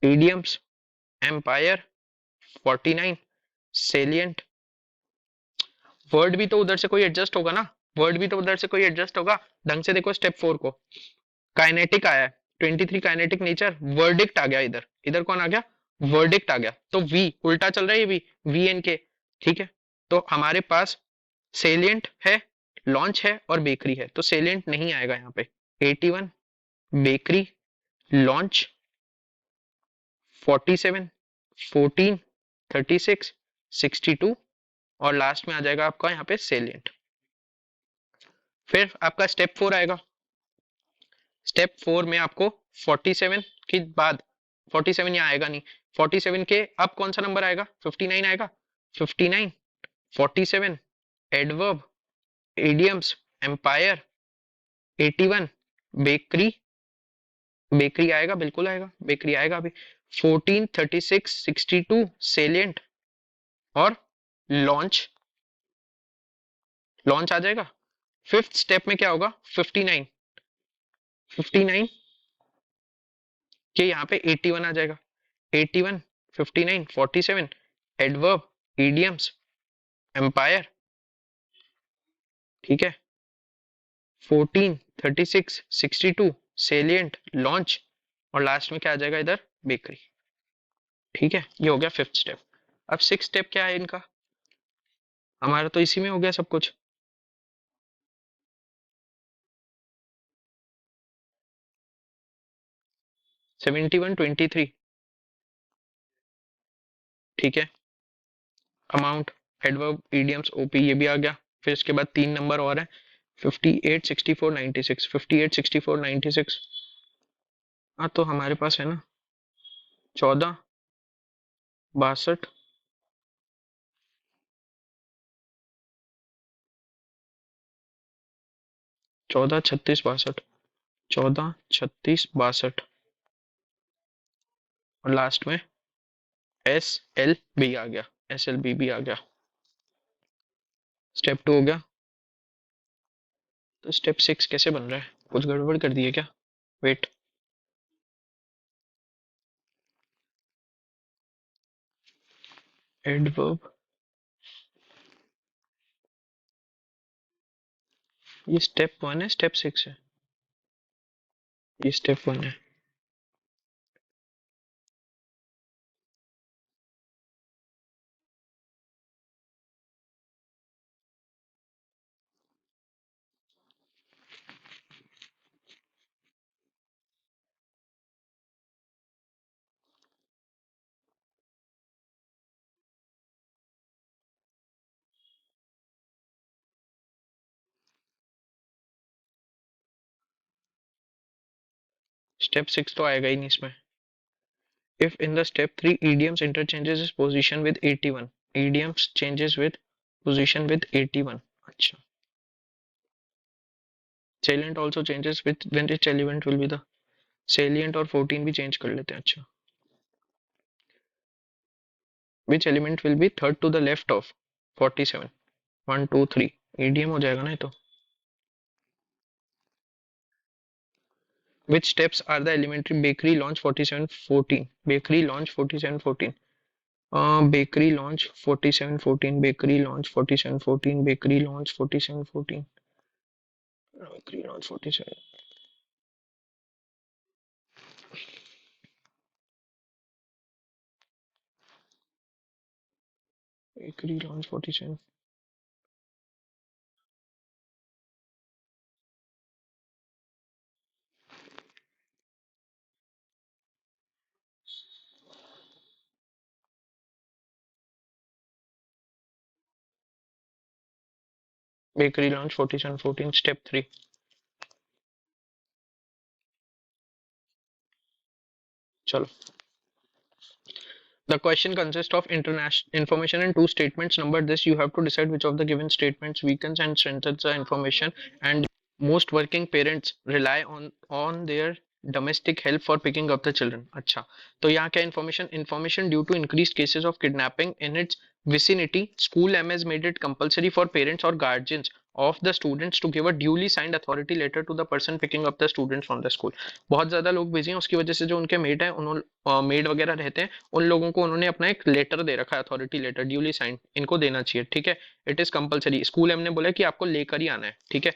idioms, empire 49 salient. Word भी तो उधर से कोई एडजस्ट होगा ना, वर्ड भी तो उधर से कोई एडजस्ट होगा। ढंग से देखो स्टेप 4 को। काइनेटिक आया है, 23 काइनेटिक नेचर, वर्डिक्ट आ गया इधर, इधर कौन आ गया? वर्डिक्ट आ गया। तो वी उल्टा चल रहा है, ये भी वी एन के। ठीक है, तो हमारे पास सेलियंट है, लॉन्च है और बेकरी है, तो सेलियंट नहीं आएगा यहाँ पे। 81 बेकरी, लॉन्च 47, 14, 36, 62 और लास्ट में आ जाएगा आपका यहाँ पे सेलियंट। फिर आपका स्टेप 4 आएगा। स्टेप 4 में आपको 47 के बाद, 47 यहाँ आएगा नहीं, 47 के अब कौन सा नंबर आएगा? 59 आएगा, 59, 47 adverb, idioms, empire 81 bakery, bakery आएगा, बिल्कुल आएगा, बेकरी आएगा अभी। 14, 36, 62 सेलियंट और लॉन्च, लॉन्च आ जाएगा। फिफ्थ स्टेप में क्या होगा? 59, 59 के यहाँ पे 81 आ जाएगा, 81, 59, 47 एडवर्ब, इडियम्स, एम्पायर ठीक है, 14, 36, 62, सेलिएंट, लॉन्च, और लास्ट में क्या आ जाएगा इधर, बेकरी। ठीक है, ये हो गया फिफ्थ स्टेप। अब सिक्स स्टेप क्या है इनका, हमारा तो इसी में हो गया सब कुछ। 71, 23। ठीक है, अमाउंट, एडवर्ब, ईडियम्स, ओपी, ये भी आ गया। फिर इसके बाद तीन नंबर और है, 58, 64, 96। 58, 64, 96, हाँ तो हमारे पास है ना 14, 62, 14, 36, 62, 14, 36, 62 और लास्ट में SLB आ गया, SLB भी आ गया। स्टेप 2 हो गया। तो स्टेप 6 कैसे बन रहा है, कुछ गड़बड़ कर दी है क्या, वेट, एडवर्ब, ये स्टेप 1 है, स्टेप 6 है, ये स्टेप 1 है। स्टेप 6 तो आएगा ही नहीं इसमें। If in the step 3 idioms interchanges its position with 81, idioms changes with position with 81, अच्छा, salient also changes with when its element will be the salient, और 14 भी चेंज कर लेते हैं। अच्छा, which element will be third to the left of 47, 1 2 3, idiom हो जाएगा ना ये तो। Which steps are the elementary bakery launch 4714, bakery launch 4714, bakery launch 4714, bakery launch 4714, bakery launch 4714, bakery launch 47, bakery launch 47, bakery launch 4714, step 3। चलो, the question consists of international information in two statements. Number this, you have to decide which of the given statements weakens and strengthens the information, and most working parents rely on their domestic help for picking up the children। अच्छा, तो यहाँ क्या information due to increased cases of kidnapping in its vicinity, school M has made it compulsory for parents or guardians of the students to give a duly signed authority letter to the person picking up the students from the school। बहुत ज्यादा लोग busy हैं, उसकी वजह से जो उनके made हैं, उन्होंने मेड वगैरह रहते हैं, उन लोगों को उन्होंने अपना एक लेटर दे रखा है, अथॉरिटी लेटर ड्यूली साइंड, इनको देना चाहिए। ठीक है, इट इज कंपलसरी, स्कूल हमने बोला कि आपको लेकर ही आना है। ठीक है,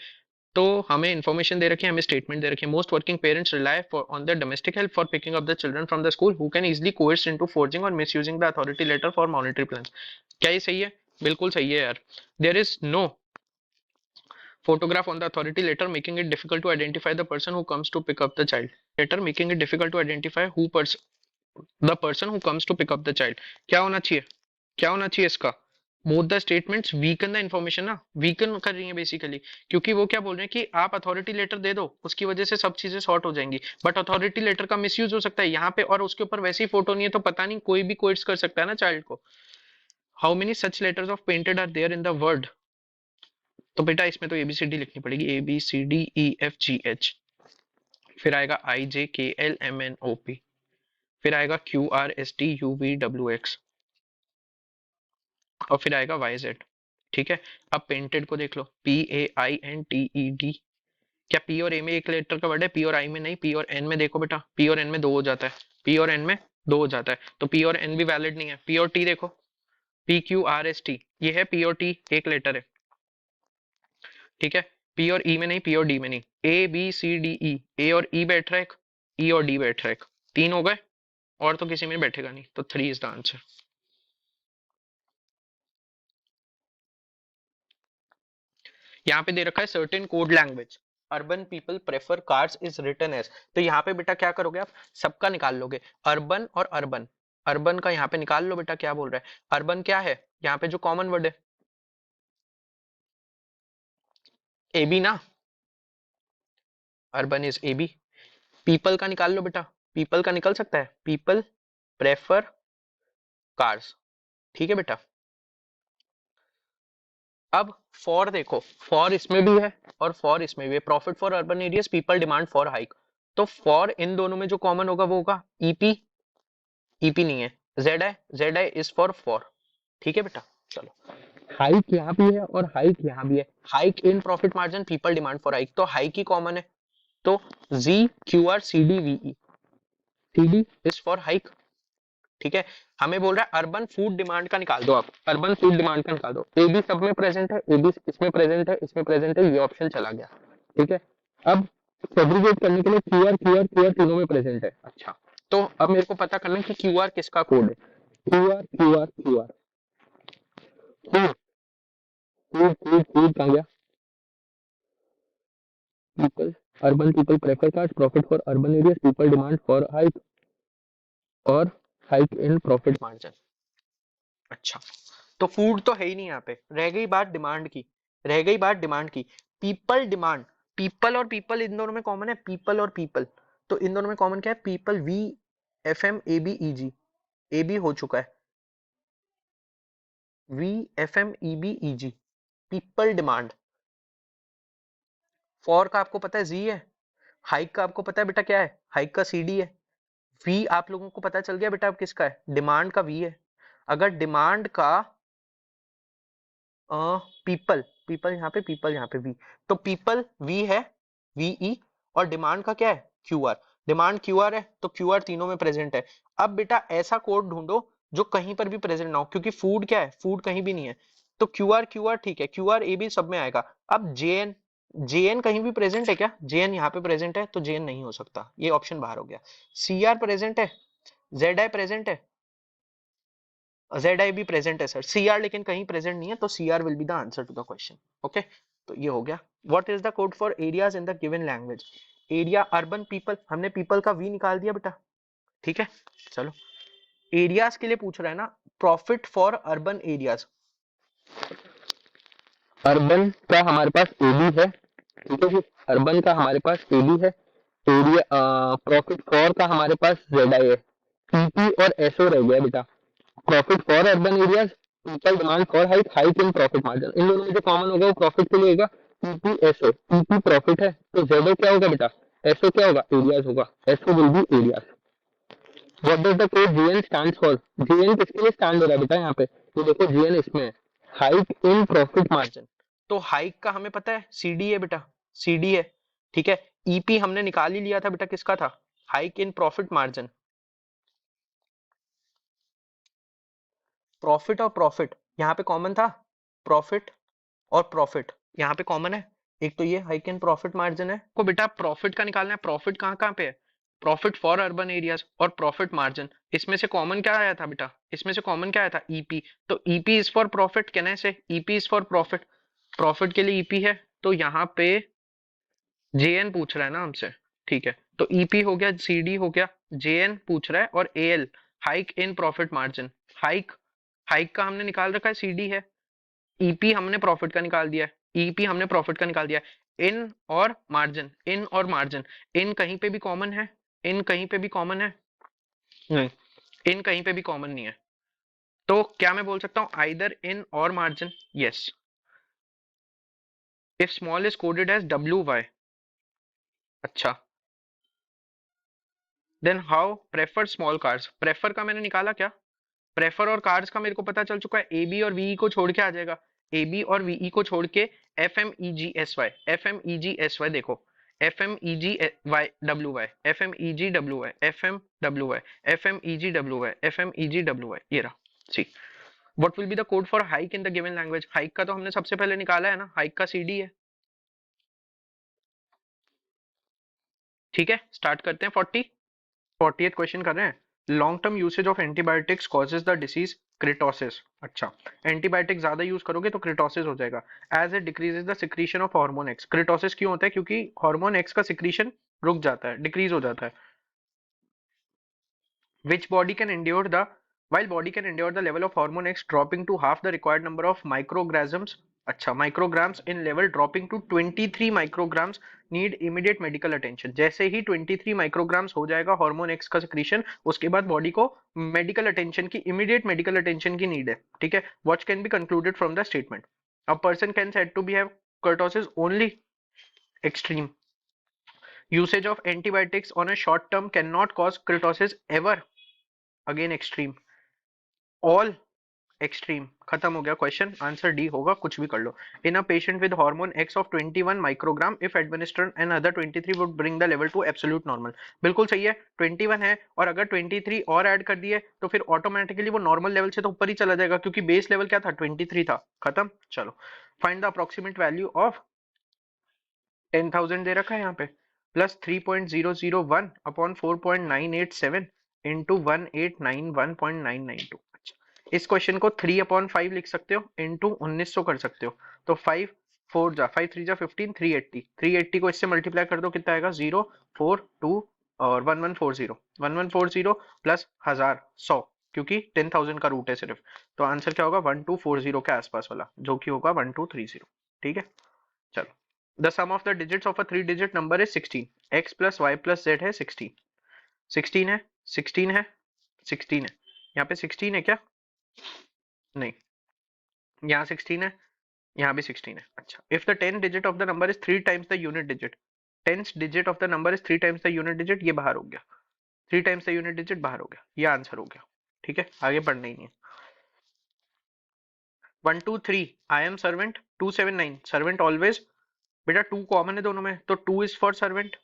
तो हमें इन्फॉर्मेशन दे रखी है, हमें स्टेटमेंट दे रखी है। Most working parents rely for on the domestic help for picking up the children from the school who can easily coerce into forging or misusing the authority letter for monetary plan. क्या ये सही है, बिल्कुल सही है यार। There is no photograph on the authority letter making it difficult to identify the person who comes to pick up the child, letter making it difficult to identify the person who comes to pick up the child। क्या होना चाहिए, क्या होना चाहिए इसका, both the statements weaken the information ना, weaken कर रही है बेसिकली, क्योंकि वो क्या बोल रहे हैं कि आप अथॉरिटी लेटर दे दो, उसकी वजह से सब चीजें सॉर्ट हो जाएंगी, बट अथॉरिटी लेटर का मिसयूज हो सकता है यहाँ पे, और उसके ऊपर वैसी फोटो नहीं है, तो पता नहीं कोई भी कोर्स कर सकता है ना चाइल्ड को। How many such letters of painted are there in the word, तो बेटा इसमें तो ABCD लिखनी पड़ेगी, ABCDEFGH, फिर आएगा IJKLMNOP, फिर आएगा QRSTUVWX, और फिर आएगा YZ। ठीक है, अब पेंटेड को देख लो, PAINTED, क्या P और A में एक लेटर का वर्ड है, P और I में नहीं, P और N में देखो बेटा, P और N में दो हो जाता है, P और N में दो हो जाता है, तो P और N भी वैलिड नहीं है। P और T देखो, PQRST, ये है P और T एक लेटर है, ठीक है, पी और ई में नहीं, पी और डी में नहीं, A B C D E, ए और ई बैठ रहा है एक, ई और डी बैठ रहा है एक, तीन हो गए, और तो किसी में बैठेगा नहीं, तो 3 इज द आंसर। यहाँ पे दे रखा है certain code language urban people prefer cars is written as, तो यहाँ पे बेटा क्या करोगे आप, सबका निकाल लोगे, अर्बन और अर्बन, अर्बन का यहाँ पे निकाल लो बेटा, क्या बोल रहा है, अर्बन क्या है यहाँ पे जो कॉमन वर्ड है, ए बी ना, urban is A B. People का निकाल लो बेटा, पीपल का निकल सकता है, पीपल प्रेफर कार्स, ठीक है बेटा। अब फॉर देखो, फॉर इसमें भी है और फॉर इसमें भी है, profit for urban areas, people demand for hike, तो फॉर इन दोनों में जो कॉमन होगा वो होगा ईपी, ईपी नहीं है, Z I, Z I is for, ठीक है बेटा। चलो, हाइक यहाँ भी है और हाइक यहाँ भी है, hike in profit margin, people demand for hike, तो हाइक ही कॉमन है, तो G Q R C D V E, C D is for hike, ठीक है। हमें बोल रहा है अर्बन फूड डिमांड का निकाल दो, आप अर्बन फूड डिमांड का निकाल दो, ए बी सब में प्रेजेंट है, ए बी इसमें प्रेजेंट है, इसमें प्रेजेंट है, ये ऑप्शन चला गया, ठीक है। अब सेग्रीगेट करने के लिए Q R Q R Q are तीनों में प्रेजेंट है, अच्छा, तो अब मेरे को पता करना है कि क्यू आर किसका कोड है, Q R Q R Q R, कूड कूड कूड कहाँ गया, people, urban people prefer card, profit for urban area, people demand for hike, or hike in profit margin, अच्छा, तो फूड तो है ही नहीं यहाँ पे, रह गई बात डिमांड की, रह गई बात डिमांड की, पीपल डिमांड, पीपल और पीपल इन दोनों में कॉमन है, पीपल और पीपल, तो इन दोनों में कॉमन क्या है, people V F M A B E G, A B हो चुका है, V F M E B E G, people demand, for का आपको पता है जी है, हाइक का आपको पता है बेटा क्या है, हाइक का सी डी है, वी आप लोगों को पता चल गया बेटा अब किसका है, डिमांड का वी है, अगर डिमांड का पीपल, पीपल यहाँ पे, पीपल यहाँ पे वी, तो पीपल वी है, वीई, और डिमांड का क्या है Q are, demand Q R है, तो क्यू आर तीनों में प्रेजेंट है। अब बेटा ऐसा कोड ढूंढो जो कहीं पर भी प्रेजेंट ना हो, क्योंकि फूड क्या है, फूड कहीं भी नहीं है, तो क्यू आर ठीक है, क्यू आर ए बी सब में आएगा। अब जे एन, जे एन कहीं भी प्रेजेंट है क्या, जे एन यहाँ पे प्रेजेंट है, तो जे एन नहीं हो सकता, ये ऑप्शन बाहर हो गया। सी आर प्रेजेंट है, जेड आई प्रेजेंट है, जेड आई भी प्रेजेंट है सर, सी आर लेकिन कहीं प्रेजेंट नहीं है, तो C R will be the answer to the question, okay. तो ये हो गया, what is the code for areas in the given language, area urban people, हमने पीपल का वी निकाल दिया बेटा, ठीक है। चलो, एरियाज के लिए पूछ रहा है ना, profit for urban areas, urban का हमारे पास एबी है, ठीक है जी, अर्बन का हमारे पास एबी है, एरिया प्रॉफिट फॉर का हमारे पास जेड आई है, पीपी और एसओ रह गया बेटा, profit for urban areas, people demand for hike, hike in profit margin, इन दोनों में जो कॉमन होगा वो प्रॉफिट के लिए होगा, पीपीएसओ, पीपी प्रॉफिट है, तो जेडओ क्या होगा बेटा, एसओ क्या होगा, एरियाज होगा, S O will be areas. What does the code G N stands for, G N किसके लिए स्टैंड हो रहा है बेटा यहाँ पे, तो देखो जीएन इसमें है, हाइक इन प्रॉफिट मार्जिन, तो हाइक का हमें पता है सीडी है बेटा, सीडी है, ठीक है। ईपी हमने निकाल ही लिया था बेटा, किसका था, hike in profit margin, profit और प्रॉफिट यहाँ पे कॉमन था, प्रॉफिट और प्रॉफिट यहाँ पे कॉमन है, एक तो ये हाइक इन प्रॉफिट मार्जिन है, को बेटा प्रॉफिट का निकालना है, प्रॉफिट कहाँ कहाँ पे है, प्रॉफिट फॉर अर्बन एरियाज और प्रॉफिट मार्जिन, इसमें से कॉमन क्या आया था बेटा, इसमें से कॉमन क्या आया था, ईपी, तो ईपी इज फॉर प्रॉफिट, कहने से EP is for profit, profit के लिए ईपी है, तो यहाँ पे जेएन पूछ रहा है ना हमसे, ठीक है, तो ईपी हो गया, सीडी हो गया, जेएन पूछ रहा है, और AL hike in profit margin, hike, hike का हमने निकाल रखा है, सीडी है, ईपी हमने प्रॉफिट का निकाल दिया है, ईपी हमने प्रॉफिट का निकाल दिया है, इन or margin, in or margin, इन कहीं पे भी कॉमन है, इन कहीं पे भी कॉमन है, नहीं, इन कहीं पे भी कॉमन नहीं है, तो क्या मैं बोल सकता हूं either in or margin, yes, if small is coded as W Y, अच्छा, then how prefer small cars, prefer का मैंने निकाला क्या, प्रेफर और कार्स का मेरे को पता चल चुका है, ए बी और वीई को छोड़ के आ जाएगा, ए बी और वीई को छोड़ के F M E G S Y, F M E G S Y देखो, F M E G Y W Y, F M E G W Y, F M W Y, F M E G W Y, F M E G W Y, ये रहा, C. What will be the code for hike in the given language, hike का तो हमने सबसे पहले निकाला है ना, हाइक का सीडी है, ठीक है, स्टार्ट करते हैं। 40th क्वेश्चन कर रहे हैं। Long term usage of antibiotics causes the disease keratosis. अच्छा, एंटीबायोटिक ज्यादा यूज करोगे तो क्रिटोसिस हो जाएगा। As it decreases the secretion of hormone X. Keratosis क्यों होता है? क्योंकि हार्मोन एक्स का सिक्रीशन रुक जाता है, डिक्रीज हो जाता है। which body can endure the while body can endure the level of hormone X dropping to half the required number of micrograms। अच्छा, micrograms in level dropping to 23 micrograms need immediate medical attention. जैसे ही 23 micrograms हो जाएगा hormone x का secretion, उसके बाद body को medical attention की, इमीडिएट मेडिकल अटेंशन की नीड है। ठीक है, what can be concluded from the statement? A person can said to be have kurtosis only extreme. Usage of antibiotics on a short term cannot cause kurtosis ever, again extreme। All extreme, खत्म हो गया question. Answer D होगा, कुछ भी कर लो। In a patient with hormone X of 21 microgram if administered and other 23 would bring the level to absolute normal. बिल्कुल सही है, 21 है और अगर 23 और ऐड कर दिए तो फिर ऑटोमेटिकली वो नॉर्मल लेवल से तो ऊपर ही चला जाएगा, क्योंकि बेस लेवल क्या था? 23 था। खत्म। चलो, find the approximate value of 10,000 दे रखा है यहाँ पे, प्लस 3.001 अपॉन 4.987 इंटू 1891.992। अच्छा, इस क्वेश्चन को 3/5 लिख सकते हो, इंटू 1900 कर सकते हो। तो 5 15 380, 380 को इससे मल्टीप्लाई कर दो, कितना आएगा? 042 और 1140 प्लस 1000 100, क्योंकि 10,000 का रूट है सिर्फ। तो आंसर क्या होगा? 1240 के आसपास वाला, जो कि होगा 1230। ठीक है, चलो। The sum of the digits of a 3-digit number is 16। x plus y plus z है 16। 16 है, 16 है, 16 है। यहाँ पे 16 है क्या? नहीं, यहाँ 16 है, यहाँ भी 16 है। अच्छा, if the 10th digit of the number is 3 times the unit digit, 10th digit of the number is 3 times the unit digit, ये बाहर हो गया। 3 times the unit digit बाहर हो गया, ये आंसर हो गया। ठीक है, आगे पढ़ना ही नहीं है। 123 I am servant. 279 servant always. बेटा 2 कॉमन है दोनों में, तो 2 इज फॉर सर्वेंट।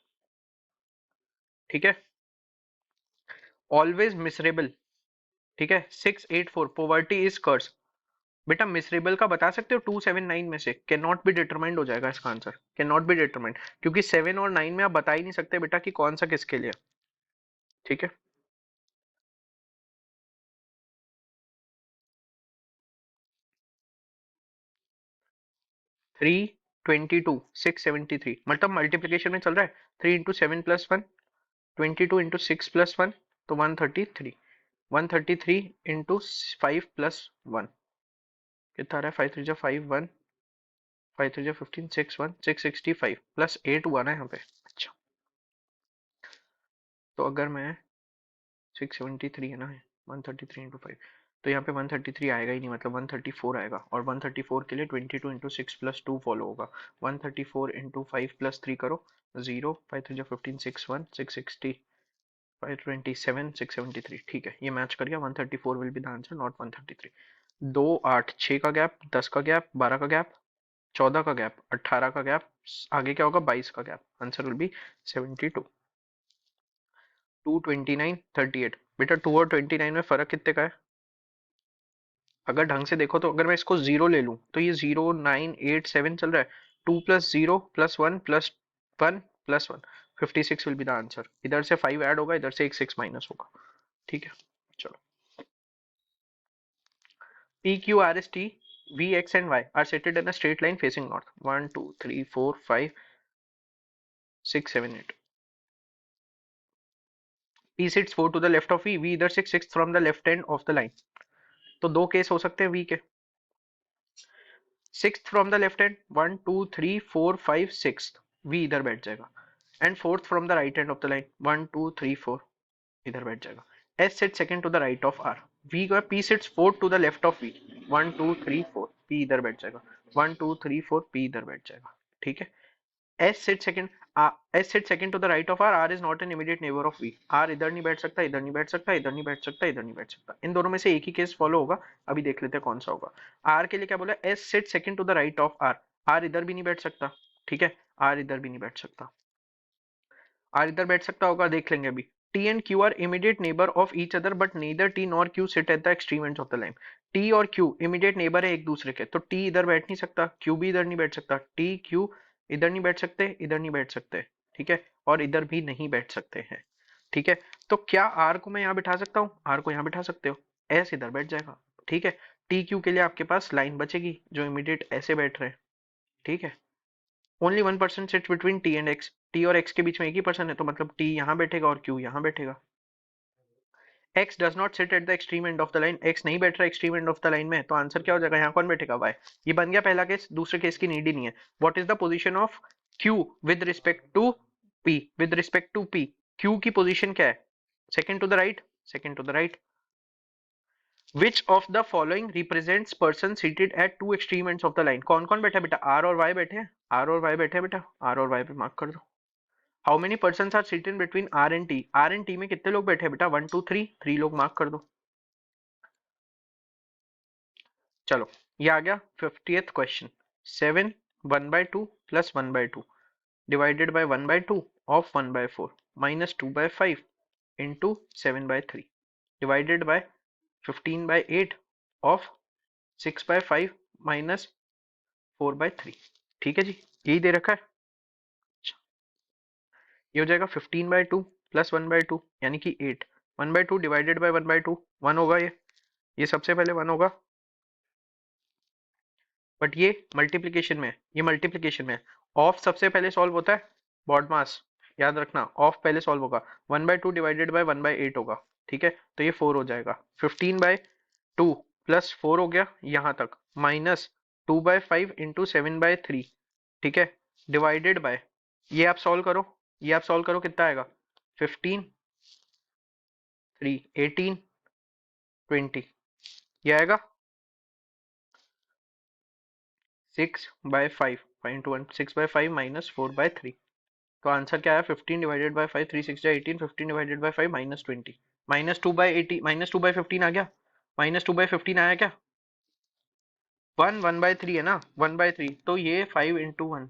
ठीक है, ऑलवेज मिसरेबल। ठीक है, 684 पोवर्टी इज कर्स। बेटा मिसरेबल का बता सकते हो? 279 में से कैन नॉट बी डिटरमाइंड हो जाएगा इसका answer, can not be determined, क्योंकि 7 और 9 में आप बता ही नहीं सकते बेटा कि कौन सा किसके लिए। ठीक है, 322 673, मतलब मल्टीप्लीकेशन में चल रहा है। 3 इंटू 7 प्लस 1, 22 इंटू 6 प्लस 1, तो 133। 133 इंटू 5 प्लस 1, कितना आ रहा है? 5 3 5 1, 5 3 15 6 1 665 प्लस 8 हुआ ना यहाँ पे। अच्छा, तो अगर मैं 673 है ना, 133 इंटू 5, तो यहाँ पे 133 आएगा ही नहीं, मतलब 134 आएगा। और 134 के लिए 22 इंटू 6 प्लस 2 फॉलो होगा। 134 इंटू 5 प्लस 3 करो, 0, 5 3 15 6 1 660 527 673। ठीक है, ये मैच कर गया। 134 will be the answer, not 133। 2 8 6 का गैप, 10 का गैप, 12 का गैप, 14 का गैप, 18 का गैप, आगे क्या होगा? 22 का गैप। Answer will B 72। 2 29 38। बेटा 2 और 29 में फर्क कितने का है? अगर ढंग से देखो तो अगर मैं इसको 0 ले लूं तो ये 0987 चल रहा है। 2 plus 0 plus 1 plus 1 plus 1, 56 will be the answer. इधर से 5 ऐड होगा, इधर से एक 6 माइनस होगा। ठीक है, चलो। P Q R S T V X and Y are seated in a straight line facing north। 1 2 3 4 5 6 7 8। P sits 4 to the left of V। V इधर से 6 from the left end of the line। तो दो case हो सकते हैं V के। 6th from the left hand, 1 2 3 4 5 6, V इधर बैठ जाएगा। And 4th from the right hand of the line, 1 2 3 4, इधर बैठ जाएगा। S sit second to the right of R। V का P sits 4 to the left of V, 1 2 3 4, P इधर बैठ जाएगा। 1 2 3 4, P इधर बैठ जाएगा। ठीक है, S sit second, S sit second to the right of R। R is not an immediate neighbour of V। R इधर नहीं बैठ सकता, इधर नहीं बैठ सकता, इधर नहीं बैठ सकता, इधर नहीं बैठ सकता। इन दोनों में से एक ही केस फॉलो होगा। अभी देख लेते हैं कौन सा होगा। R के लिए क्या बोला? S sit second to the right of R। R इधर भी नहीं बैठ सकता। ठीक है, R इधर भी नहीं बैठ सकता। R इधर बैठ सकता होगा, देख लेंगे अभी। T and Q are immediate neighbor of each other but neither T nor Q sit at the extreme ends of the line। T और Q immediate neighbor है एक दूसरे के, तो T इधर बैठ नहीं सकता, Q भी इधर नहीं बैठ सकता। T Q इधर नहीं बैठ सकते, इधर नहीं बैठ सकते। ठीक है, और इधर भी नहीं बैठ सकते हैं, ठीक है। तो क्या आर को मैं यहाँ बिठा सकता हूँ, आर को यहाँ बिठा सकते हो, एस इधर बैठ जाएगा, ठीक है। टी क्यू के लिए आपके पास लाइन बचेगी जो इमीडिएट ऐसे बैठ रहे हैं, ठीक है। Only 1% sit between T and x, T और एक्स के बीच में एक ही पर्सन है, तो मतलब टी यहाँ बैठेगा और क्यू यहाँ बैठेगा। x does not sit at the extreme end of the line, x नहीं बैठ रहा extreme end of the line में, तो आंसर क्या हो जाएगा, यहाँ कौन बैठेगा, y। ये बन गया पहला केस, दूसरे केस की नीड ही नहीं है। What is the position of q with respect to p, with respect to p, q की पोजीशन क्या है, second to the right, second to the right. Which of the following represents person seated at two extreme ends of the line, कौन कौन बैठा है बेटा, r और y बैठे हैं, r और y बैठे हैं बेटा, r और y पे मार्क कर दो। How many person are seated between r and t, r and t में कितने लोग बैठे हैं बेटा, 1 2 3, 3 लोग मार्क कर दो। चलो ये आ गया 50th question. 7 1/2 plus 1/2 divided by 1/2 of 1/4 minus 2/5 into 7/3 divided by 15/8 of 6/5 minus 4/3, ठीक है जी, यही दे रखा है। ये हो जाएगा 15/2 प्लस 1/2 यानी कि 8, 1/2 डिवाइडेड बाय 1/2 1 होगा, ये सबसे पहले 1 होगा, बट ये मल्टीप्लीकेशन में, ये मल्टीप्लीकेशन में ऑफ सबसे पहले सॉल्व होता है, बॉड मास याद रखना, ऑफ पहले सॉल्व होगा, 1/2 डिवाइडेड बाय 1/8 होगा, ठीक है, तो ये 4 हो जाएगा, 15/2 प्लस 4 हो गया यहाँ तक, माइनस 2/5 इंटू 7/3, ठीक है, डिवाइडेड बाय, ये आप सॉल्व करो, ये आप सॉल्व करो, कितना आएगा, 15 3 18 20, ये आएगा 6/5 इंटू 1 6/5 माइनस 4/3, तो आंसर क्या है, 15 divided by 5 3 6 18, 15 divided by 5 minus 20, minus 2/80 minus 2/15 आ गया, माइनस 2/15 आया क्या, 1 1/3 है ना, 1/3, तो ये 5 इंटू 1,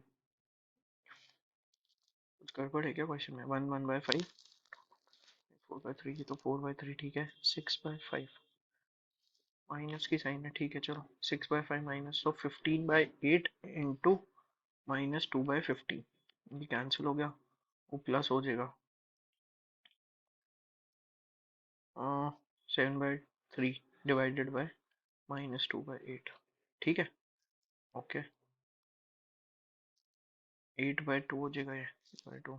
कुछ गड़बड़ है क्या क्वेश्चन में, 1 1/5 4/3, ये तो 4/3, ठीक है, 6/5 माइनस की साइन है, ठीक है, चलो 6/5 माइनस, तो 15/8 इंटू माइनस 2/15, ये कैंसिल हो गया, वो प्लस हो जाएगा 7/3 डिवाइडेड बाय माइनस 2/8, ठीक है, ओके, 8/2 हो जाएगा ये, 8/2,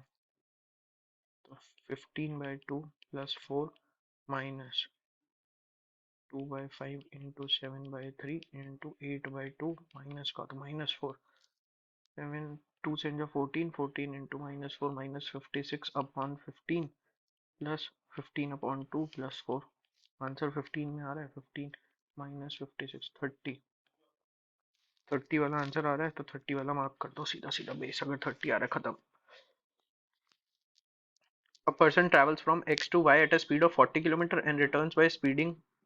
तो 15/2 plus 4 minus 2/5 into 7/3 into 8/2 minus का, तो माइनस 4, 7 2 से 14 14 into minus 4 minus 56 upon 15 plus 15 upon 2 plus 4, answer 15 में आ रहा है, 15 माइनस 56 30, 30 वाला आंसर आ रहा है, तो 30 वाला मार्क कर दो सीधा सीधा, बेस अगर 30 आ रहा है, खत्म। A person travels from x to y at a speed of 40 km and returns by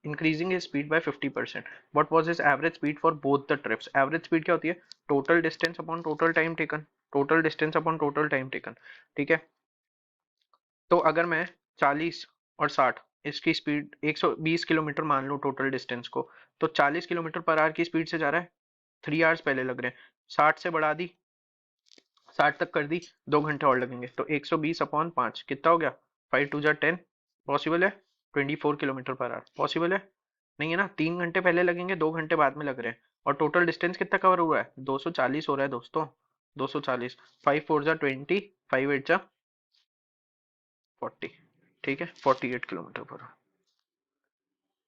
increasing his speed by 50%. What was his average speed for both the trips? Average speed क्या होती है? Total distance upon total time taken. Total distance upon total time taken. ठीक है? तो अगर मैं 40 और 60 इसकी स्पीड 120 किलोमीटर मान लो टोटल डिस्टेंस को, तो 40 किलोमीटर पर आवर की स्पीड से जा रहा है, 3 आवर्स पहले लग रहे हैं, 60 से बढ़ा दी, 60 तक कर दी, 2 घंटे और लगेंगे, तो 120 अपॉन 5 कितना हो गया, 5 2 10, पॉसिबल है, 24 किलोमीटर पर आवर पॉसिबल है, नहीं है ना, 3 घंटे पहले लगेंगे, 2 घंटे बाद में लग रहे हैं, और टोटल डिस्टेंस कितना कवर हुआ है, 240 हो रहा है दोस्तों, 240, 5 4 जा 20, 5 8 जा 40, ठीक है, 48 kilometre per hour.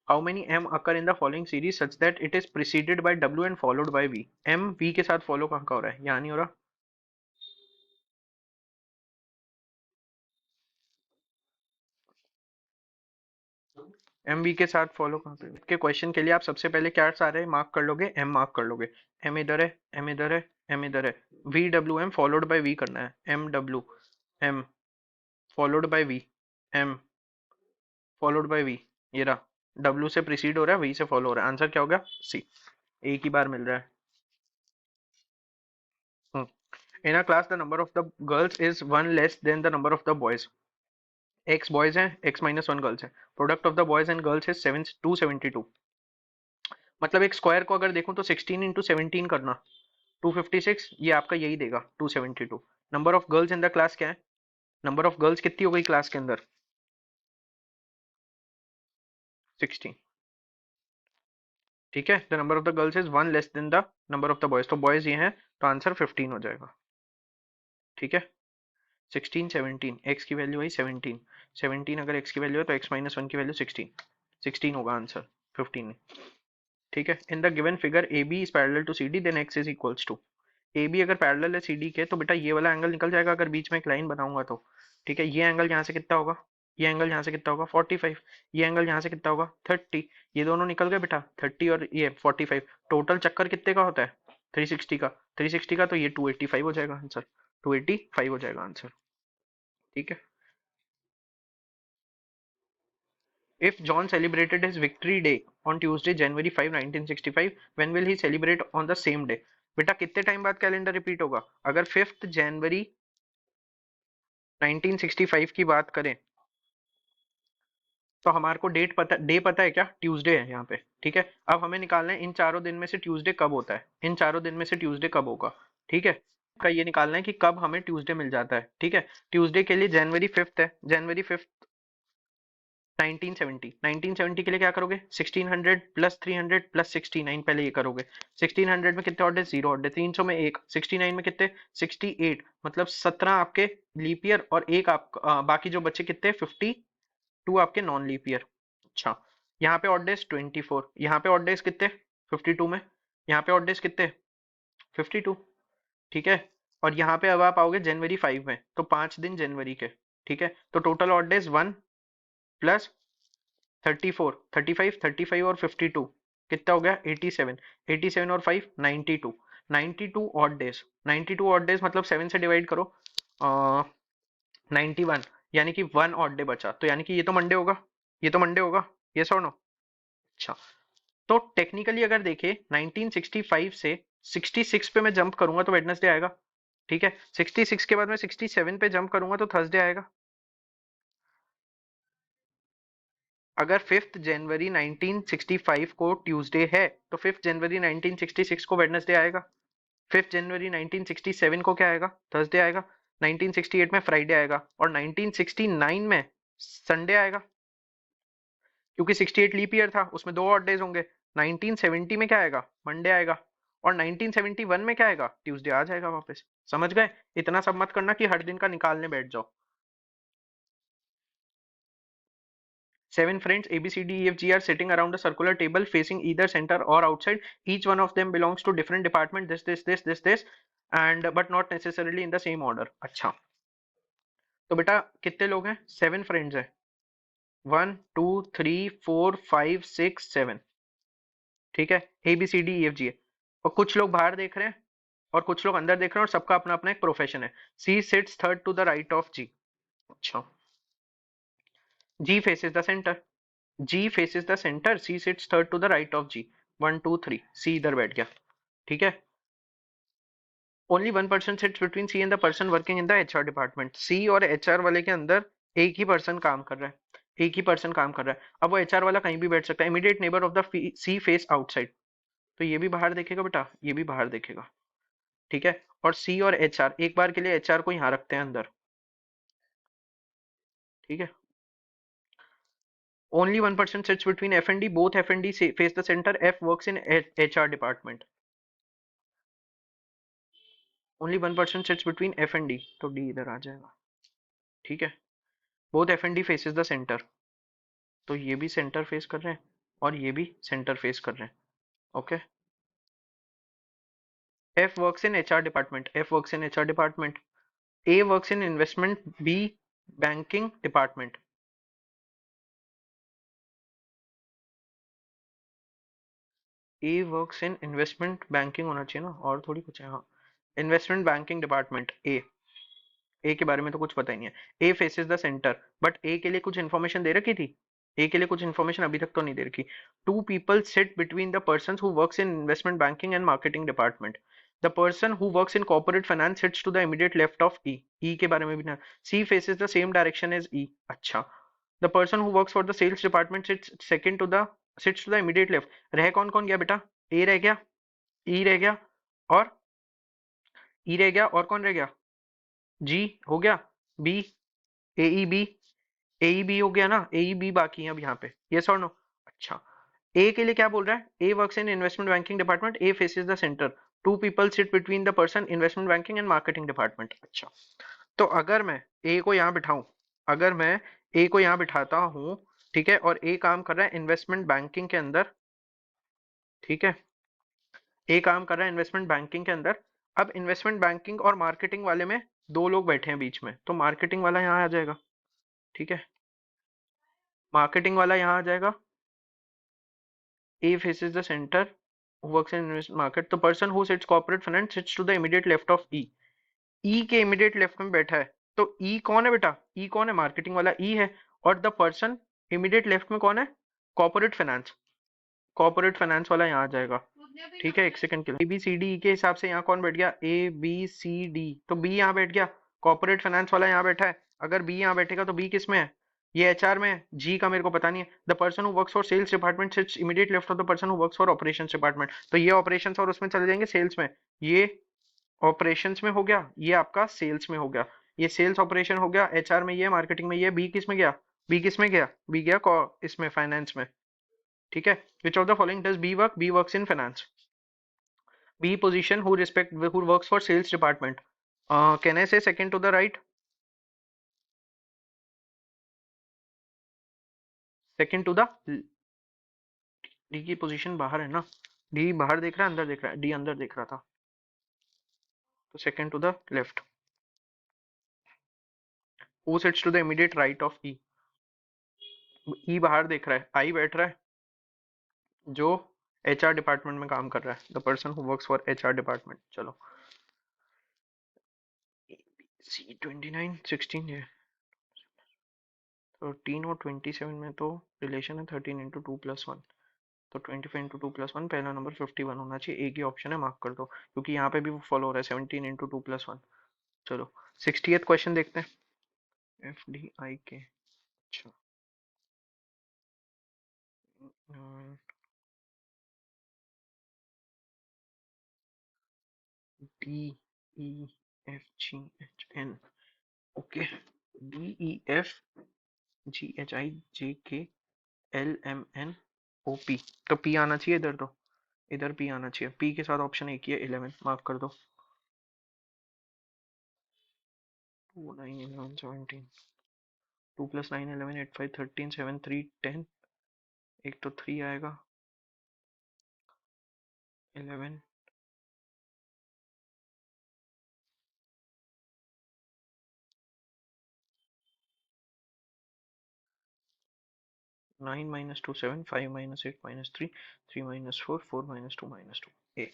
How many m occur in the following series such that it is preceded by w and followed by v? m v के साथ फॉलो कहाँ का हो रहा है, यहाँ नहीं हो रहा, एम वी के साथ फॉलो कहाँ पे, के क्वेश्चन के लिए आप सबसे पहले क्या सारे मार्क कर लोगे, एम मार्क कर लोगे, एम इधर है, एम इधर है, एम इधर है, V W M followed by V करना है, M W M followed by V, M followed by V, ये रहा, डब्ल्यू से प्रीसीड हो रहा है, वी से फॉलो हो रहा है, आंसर क्या हो गया, सी, एक ही बार मिल रहा है। In a class the number of the girls is 1 less than the number of the boys, X boys हैं, एक्स माइनस 1 गर्ल्स हैं, product of the boys and girls is 272, मतलब एक स्क्वायर को अगर देखूं तो 16 इंटू 17 करना, 256, ये आपका यही देगा 272, number of girls in the class क्या है, नंबर ऑफ गर्ल्स कितनी हो गई क्लास के अंदर? 16। ठीक है, the number of the girls is 1 less than the number of the boys, तो बॉयज ये हैं, तो आंसर 15 हो जाएगा। ठीक है, 16 17, एक्स की वैल्यू आई 17, 17 अगर एक्स की वैल्यू है तो एक्स माइनस वन की वैल्यू 16, 16 होगा आंसर, 15 नहीं। ठीक है, in the given figure A B is parallel to C D then X is equals to, A B अगर पैरेलल है सी डी के तो बेटा ये वाला एंगल निकल जाएगा अगर बीच में एक लाइन बनाऊंगा तो। ठीक है, ये एंगल यहाँ से कितना होगा, ये एंगल यहाँ से कितना होगा 45, ये एंगल यहाँ से कितना होगा 30, ये दोनों निकल गए बेटा 30 और ये 45, टोटल चक्कर कितने का होता है 360 का, 360 का, तो ये 285 हो जाएगा आंसर, 285 हो जाएगा आंसर। ठीक है, if John celebrated his victory day on Tuesday January 5 1965 when will he celebrate on the same day? बेटा कितने टाइम बाद कैलेंडर रिपीट होगा? अगर 5 जनवरी 1965 की बात करें तो हमारे को डे पता है क्या? ट्यूसडे है यहाँ पे। ठीक है, अब हमें निकालना है इन चारों दिन में से ट्यूसडे कब होता है, इन चारों दिन में से ट्यूसडे कब होगा। ठीक है, का ये निकालना है कि कब हमें ट्यूसडे मिल जाता है। ठीक है, ट्यूसडे के लिए जनवरी 5 है, जनवरी 5 1970, 1970 के लिए क्या करोगे 1600 प्लस 300 प्लस 69, पहले ये करोगे। 1600 में कितने ऑड डेज, 0 ऑड डेज, 300 में एक, 69 में कितने 68, मतलब 17 आपके लीप ईयर और एक आप बाकी जो बच्चे कितने 52 आपके नॉन लीप ईयर। अच्छा, यहाँ पे ऑड डेज 24, यहाँ पे ऑड डेज कितने 52 में, यहाँ पे ऑड डेज कितने 52। ठीक है, और यहाँ पे अब आप आओगे जनवरी 5 में तो 5 दिन जनवरी के। ठीक है, तो टोटल ऑड डेज 1 प्लस 34, 35, 35 और 52 कितना हो गया 87, 87 और 5 92, 92 ऑड डेज, 92 ऑड डेज मतलब 7 से डिवाइड करो 91, यानी कि 1 ऑड डे बचा, तो यानी कि ये तो मंडे होगा, ये तो मंडे होगा, ये सो नो। अच्छा, तो टेक्निकली अगर देखे 1965 से 66 पे मैं जंप करूंगा तो वेडनेसडे आएगा। ठीक है, 66 के बाद मैं 67 पे जंप करूंगा तो थर्सडे आएगा। अगर 5 जनवरी 1965 को ट्यूसडे है तो 5 जनवरी 1966 को वेडनेसडे आएगा, 5 जनवरी 1967 को क्या आएगा थर्सडे आएगा, 1968 में फ्राइडे आएगा और 1969 में संडे आएगा, क्योंकि 68 लीप ईयर था उसमें 2 ऑड डेज होंगे। 1970 में क्या आएगा मंडे आएगा और 1971 में क्या आएगा ट्यूसडे आ जाएगा वापस। समझ गए? इतना सब मत करना कि हर दिन का निकालने बैठ जाओ। 7 friends A B C D E F G are sitting around a circular table facing either center or outside. Each one of them belongs to different department. This, and but not necessarily in the same order. अच्छा, तो बेटा कितने लोग हैं? 7 friends हैं, 1 2 3 4 5 6 7। ठीक है, ABCDEFG है और कुछ लोग बाहर देख रहे हैं और कुछ लोग अंदर देख रहे हैं और सबका अपना अपना एक प्रोफेशन है। C sits third to the right of G। अच्छा, G faces the center, G faces the center, C sits third to the right of G। 1 2 3, C इधर बैठ गया। ठीक है, only 1 person sits between C and the person working in the HR department. C और HR वाले के अंदर एक ही पर्सन काम कर रहा है, एक ही पर्सन काम कर रहा है। अब वो HR वाला कहीं भी बैठ सकता है। Immediate neighbour of the C face outside, तो ये भी बाहर देखेगा बेटा, ये भी बाहर देखेगा। ठीक है, और C और HR एक बार के लिए HR को यहाँ रखते हैं अंदर। ठीक है, only 1 person sits between F and D, both F and D face the centre, F works in HR department. Only 1 person sits between F and D, तो D इधर आ जाएगा। ठीक है, both F and D faces the centre, तो ये भी centre face कर रहे हैं और ये भी सेंटर फेस कर रहे हैं। Okay, F works in HR department, F works in HR department, A works in investment, B banking department. A works in investment banking होना चाहिए ना, और थोड़ी कुछ है। हाँ, इन्वेस्टमेंट बैंकिंग डिपार्टमेंट ए के बारे में तो कुछ पता ही नहीं है। ए फेसेस द सेंटर, बट ए के लिए कुछ इन्फॉर्मेशन दे रखी थी, ए के लिए कुछ इन्फॉर्मेशन अभी तक तो नहीं दे रखी। 2 people sit between the person who works in investment banking and marketing department. The person who works in corporate finance sits to the immediate left of E, E के बारे में भी ना। C faces the same direction as E. अच्छा, the person who works for the sales department sits to the immediate left. रह कौन कौन गया बेटा? ए रह गया, ई रह गया और ई रह गया, और कौन रह गया? जी हो गया, बी ए ई बी हो गया ना, ए ई बी बाकी है अब यहाँ पे, यस और नो। अच्छा, ए के लिए क्या बोल रहा है, A works in investment banking department, A faces the center, two people sit between the person investment banking and marketing department. अच्छा, तो अगर मैं ए को यहाँ बिठाऊं, अगर मैं ए को यहाँ बिठाता हूँ, ठीक है, और ए काम कर रहा है इन्वेस्टमेंट बैंकिंग के अंदर, ठीक है, ए काम कर रहा है इन्वेस्टमेंट बैंकिंग के अंदर। अब इन्वेस्टमेंट बैंकिंग और मार्केटिंग वाले में दो लोग बैठे हैं बीच में, तो मार्केटिंग वाला यहाँ आ जाएगा, ठीक है, मार्केटिंग वाला यहाँ आ जाएगा। A faces the center, who works in investment market. The person who sits corporate finance sits to the immediate left of E. E के immediate left में बैठा है, तो E कौन है बेटा, E कौन है, मार्केटिंग वाला E है। और द पर्सन इमीडिएट लेफ्ट में कौन है, कॉर्पोरेट फाइनेंस, कॉर्पोरेट फाइनेंस वाला यहाँ आ जाएगा, ठीक है। एक सेकंड के लिए, ए बी सी डी के हिसाब से यहाँ कौन बैठ गया, ए बी सी डी, तो बी यहाँ बैठ गया, कॉर्पोरेट फाइनेंस वाला यहाँ बैठा है। अगर बी यहाँ बैठेगा तो बी किस में है, ये एचआर में है, जी का मेरे को पता नहीं है। The person who works for sales department sits immediate left of the person who works for operations department, तो ये ऑपरेशंस और उसमें चले जाएंगे सेल्स में, ये ऑपरेशंस में हो गया, ये आपका सेल्स में हो गया, ये सेल्स ऑपरेशन हो गया, एचआर में ये, मार्केटिंग में ये, बी किस में गया, बी किस में गया, बी गया इसमें फाइनेंस में, ठीक है। Which of the following does B work, B works in finance. B position who works for sales department. Can I say second to the right? Second to the D की position बाहर है ना, D बाहर देख रहा है अंदर देख रहा है, D अंदर देख रहा था, तो second to the left. Who sits to the immediate right of E? E बाहर देख रहा है, I बैठ रहा है जो HR डिपार्टमेंट में काम कर रहा है, the person who works for HR department. चलो C29 16 है, 13 और 27 में तो रिलेशन है 13 इंटू 2+1, तो 25 इंटू 2+1, पहला नंबर 51 होना चाहिए, एक ही ऑप्शन है, मार्क कर दो, क्योंकि यहाँ पे भी वो फॉलो हो रहा है 17 इंटू 2+1। चलो 60th क्वेश्चन देखते हैं, एफ डी आई के, अच्छा D E F G H N, okay, D E F G H I J K L M N O P, तो पी आना चाहिए इधर, तो इधर पी आना चाहिए, पी के साथ ऑप्शन एक ही है 11, मार्क कर दो। 2 9 11 17, 2 + 9 11 8 5 13 7 3 10, एक तो 3 आएगा, 11 9 - 2 7, 5 - 8 - 3, 3 - 4, 4 - 2 - 2, A.